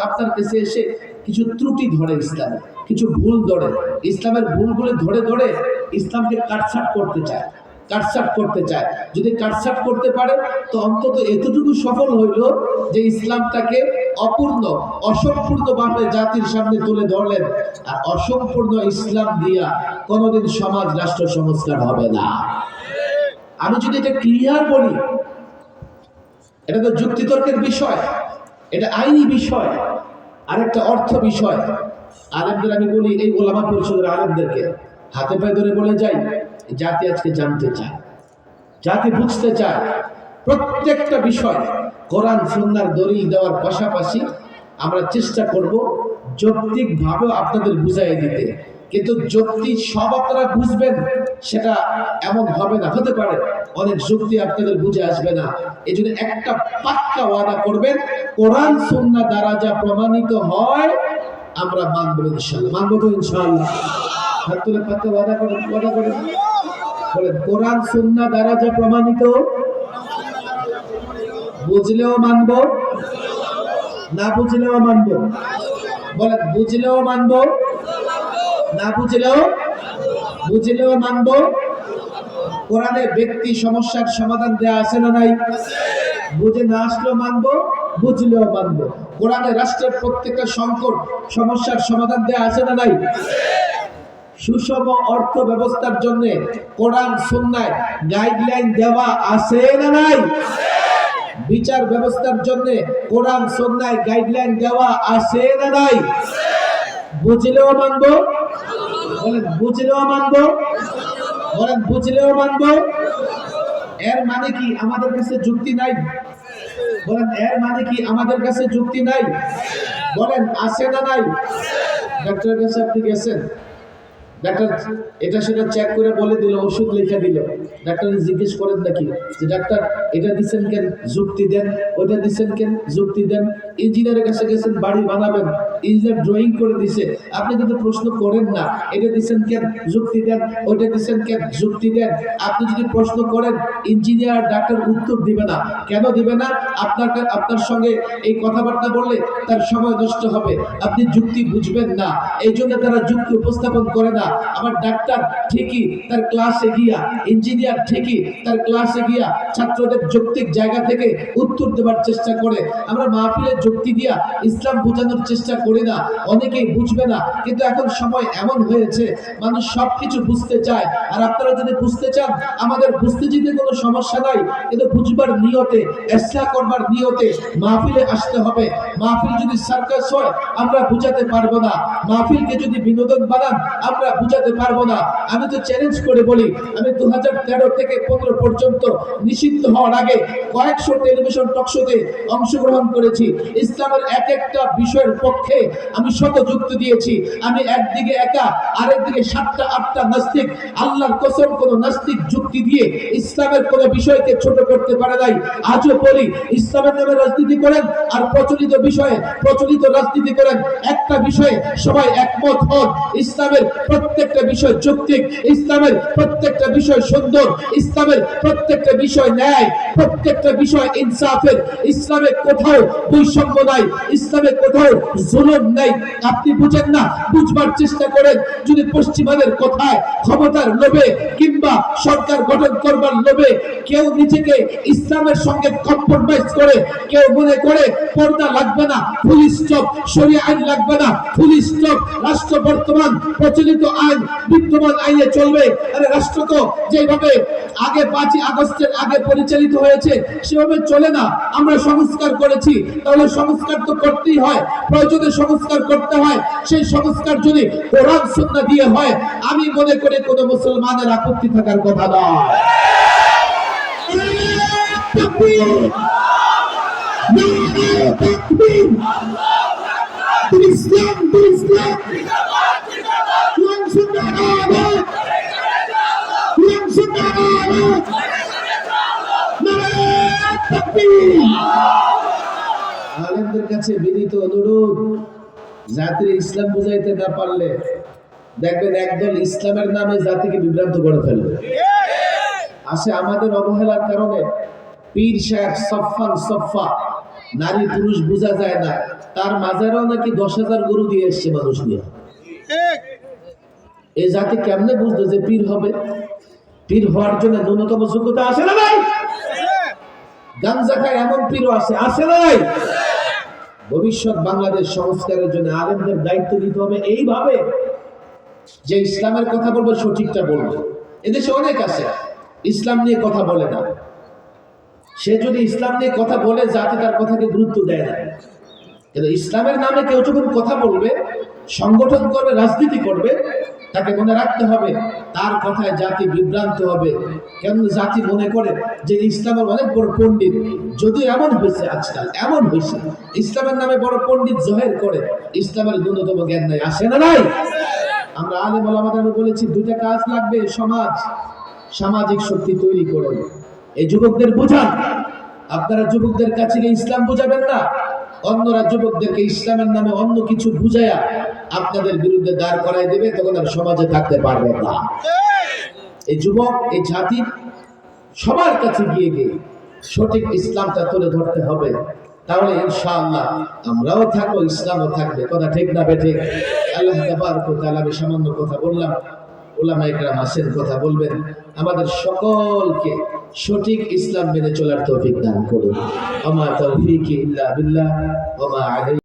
আপনার কাছে এসে কিছু ত্রুটি ধরে, ইসলামে কিছু ভুল ধরে, ইসলামের ভুলগুলো ধরে ধরে ইসলামকে কাটছাট করতে চায়, কাটছাট করতে চায়। যদি কাটছাট করতে পারে তো অন্তত এতটুকু সফল হইল যে ইসলামটাকে অপূর্ণ, অসম্পূর্ণভাবে জাতির সামনে তুলে ধরলেন। আর অসম্পূর্ণ ইসলাম দিয়া কোনোদিন সমাজ রাষ্ট্র সংস্কার হবে না। আমি যদি এটা ক্লিয়ার বলি, এটা তো যুক্তিতর্কের বিষয়, এটা আইনি বিষয়, আরেকটা অর্থ বিষয়। আলেমদের আমি বলি, এই ওলামা পরিষদের আলেমদেরকে হাতে পায়ে ধরে বলে যাই, জাতি আজকে জানতে চায়, জাতি বুঝতে চায় প্রত্যেকটা বিষয় কোরআন সুন্নাহর দলিল দেওয়ার পাশাপাশি আমরা চেষ্টা করব যৌক্তিকভাবেও আপনাদের বুঝাই দিতে। কিন্তু যুক্তি সব আপনারা বুঝবেন সেটা এমন হবে না। হতে পারে অনেক যুক্তি আপনাদের বুঝে আসবে না। এই জন্য একটা পাক্কা ওয়াদা করবেন, কোরআন সুন্নাহ দ্বারা যা প্রমাণিত হয় আমরা মানব ইনশাআল্লাহ। মানব তো ইনশাআল্লাহ? হাত তুলে পাক্কা ওয়াদা করেন, ওয়াদা করেন, বলেন কোরআন সুন্নাহ দ্বারা যা প্রমাণিত, বুঝলেও মানব, না বুঝলেও মানব। বলেন বুঝলেও মানব, না বুঝলেও, বুঝলেও মানব। কোরআনে ব্যক্তি সমস্যার সমাধান দেয়া আছে না নাই? বুঝে না আসলেও মানব, বুঝলেও মানব। কোরআনে রাষ্ট্রের প্রত্যেকটা সংকট সমস্যার সমাধান দেয়া আছে না নাই? সুষম অর্থ ব্যবস্থার জন্য কোরআন সুন্নাহয় গাইডলাইন দেওয়া আছে না নাই? বিচার ব্যবস্থার জন্য কোরআন সুন্নাহয় গাইডলাইন দেওয়া আছে না নাই? বুঝলেও মানব, বলেন বুঝলেও মানব, বলেন বুঝলেও মানব। এর মানে কি আমাদের কাছে যুক্তি নাই? বলেন এর মানে কি আমাদের কাছে যুক্তি নাই? বলেন আছে না নাই? ডাক্তারের কাছে আপনি গেছেন, ডাক্তার এটা সেটা চেক করে বলে দিল, ওষুধ লিখে দিল। ডাক্তার জিজ্ঞেস করেন নাকি যে ডাক্তার এটা দিচ্ছেন কেন, যুক্তি দেন। ওইটা দিচ্ছেন কেন, যুক্তি দেন। ইঞ্জিনিয়ারের কাছে গেছেন, বাড়ি বানাবেন, ইঞ্জিনিয়ার ড্রয়িং করে দিছে, আপনি কিন্তু প্রশ্ন করেন না এটা দিচ্ছেন কেন, যুক্তি দেন। ওইটা দিচ্ছেন কেন, যুক্তি দেন। আপনি যদি প্রশ্ন করেন, ইঞ্জিনিয়ার ডাক্তার উত্তর দিবে না। কেন দিবে না? আপনার সঙ্গে এই কথাবার্তা বললে তার সময় নষ্ট হবে, আপনি যুক্তি বুঝবেন না, এই জন্য তারা যুক্তি উপস্থাপন করে না। আমার ডাক্তার ঠিকই তার ক্লাসে গিয়া, ইঞ্জিনিয়ার ঠিকই তার ক্লাসে গিয়া ছাত্রদের যৌক্তিক জায়গা থেকে উত্তর দেওয়ার চেষ্টা করে। আমরা মাহফিলে যুক্তি দিয়া ইসলাম বোঝানোর চেষ্টা করি না, অনেকেই বুঝবে না। কিন্তু এখন সময় এমন হয়েছে মানুষ সবকিছু বুঝতে চায়। আর আপনারা যদি বুঝতে চান, আমাদের বুঝতে যেতে কোনো সমস্যা নাই, কিন্তু বুঝবার নিয়তে, ইসলাহ করবার নিয়তে মাহফিলে আসতে হবে। মাহফিল যদি সার্কাস হয় আমরা বুঝাতে পারবো না, মাহফিলকে যদি বিনোদন বানান আমরা বুঝাতে পারবো না। আমি তো চ্যালেঞ্জ করে বলি, আমি 2013 থেকে 15 পর্যন্ত নিষিদ্ধ হওয়ার আগে কয়েকশো টেলিভিশন টকশোতে অংশগ্রহণ করেছি। ইসলামের এক একটা বিষয়ের পক্ষে আমি শত যুক্তি দিয়েছি। আমি একদিকে একা, আরেকদিকে 7টা 8টা নাস্তিক। আল্লাহর কসম, কোন নাস্তিক যুক্তি দিয়ে ইসলামের কোন বিষয়কে ছোট করতে পারে নাই। আজও বলি, ইসলামের নামে রাজনীতি করেন আর প্রচলিত বিষয়ে প্রচলিত রাজনীতি করেন, একটা বিষয়ে সবাই একমত হন। ইসলামের প্রত্যেকটা বিষয় যৌক্তিক, ইসলামের প্রত্যেকটা বিষয় সুন্দর, ইসলামের প্রত্যেকটা বিষয় ন্যায়, প্রত্যেকটা বিষয় ইনসাফের। ইসলামে কোথাও বৈষম্য নাই, ইসলামে কোথাও জুলুম নাই। আপনি বুঝেন না, বুঝবার চেষ্টা করেন। যদি পশ্চিমাদের কথায় ক্ষমতার লোভে কিংবা সরকার গঠন করবার লোভে কেউ নিজেকে ইসলামের সঙ্গে কম্প্রোমাইজ করে, কেউ মনে করে পর্দা লাগবে না, ফুল স্টপ, শরীয়ত আইন লাগবে না, ফুল স্টপ, রাষ্ট্র বর্তমান প্রচলিত আইন বিদ্যমান আইনে চলবে। আরে রাষ্ট্র তো যেভাবে আগে 5ই আগস্টের আগে পরিচালিত হয়েছে সেভাবে চলে না। আমরা সংস্কার করেছি, তাহলে সংস্কার তো করতেই হয়, প্রয়োজনে সংস্কার করতে হয়। সেই সংস্কার যদি কোরআন সুন্নাহ দিয়ে হয়, আমি মনে করি কোনো মুসলমানের আপত্তি থাকার কথা নয়। আলেমদের কাছে বিনীত অনুরোধ, জাতির ইসলাম বুঝাইতে না পারলে দেখবেন একদল ইসলামের নামে জাতিকে বিভ্রান্ত করে ফেলবে। আসে আমাদের অবহেলার কারণে পীর সাহেব সফান সফা, নারী পুরুষ বোঝা যায় না, তার মাঝেও নাকি 10,000 গরু দিয়ে এসছে মানুষ নিয়ে। এই জাতি কেমনে বুঝলো যে পীর হবে? পীর হওয়ার জন্য ন্যূনতম যোগ্যতা আছে না নাই? গাঞ্জা খায় এমন পীরও আছে না নাই? ভবিষ্যৎ বাংলাদেশ সংস্কারের জন্য আলেমদের দায়িত্ব নিতে হবে এইভাবে যে ইসলামের কথা বলবো, সঠিকটা বলবো। এদেশে অনেক আছে ইসলাম নিয়ে কথা বলে না। সে যদি ইসলাম নিয়ে কথা বলে, জাতি তার কথাকে গুরুত্ব দেয় না। কিন্তু ইসলামের নামে কেউ যখন কথা বলবে, সংগঠন করবে, রাজনীতি করবে, তাকে মনে রাখতে হবে তার কথায় জাতি বিভ্রান্ত হবে। কেন জাতি মনে করে যে ইসলামের অনেক বড় পণ্ডিত, যদি এমন হয়েছে, আজকাল এমন হয়েছে ইসলামের নামে বড় পণ্ডিত জহের করে, ইসলামের ন্যূনতম জ্ঞান নাই। আসে না নাই? আমরা আলেম ওলামাদের বলেছি 2টা কাজ লাগবে সমাজ, সামাজিক শক্তি তৈরি করে। এই যুবকদের বোঝান, আপনারা যুবকদের কাছে গিয়ে ইসলাম বুঝাবেন না, অন্যরা যুবকদেরকে ইসলামের নামে অন্য কিছু বুঝাইয়া আপনাদের বিরুদ্ধে দাঁড় করাই দেবে, তখন আর সমাজে থাকতে পারবে না। এই যুবক, এই জাতি সবার কাছে গিয়ে গিয়ে সঠিক ইসলামটা তুলে ধরতে হবে, তাহলে ইনশাআল্লাহ আমরাও থাকবো, ইসলামও থাকবে। কথা ঠিক না বেঠে? আল্লাহ তাবারক ওয়া তাআলা, আমি সামান্য কথা বললাম, উলামায়ে কেরাম আছেন, কথা বলবেন। আমাদের সকলকে সঠিক ইসলাম মেনে চলার তৌফিক দান করুন। ওয়া মা তাওফীকি ইল্লা বিল্লাহ ওয়া মা আলাইহি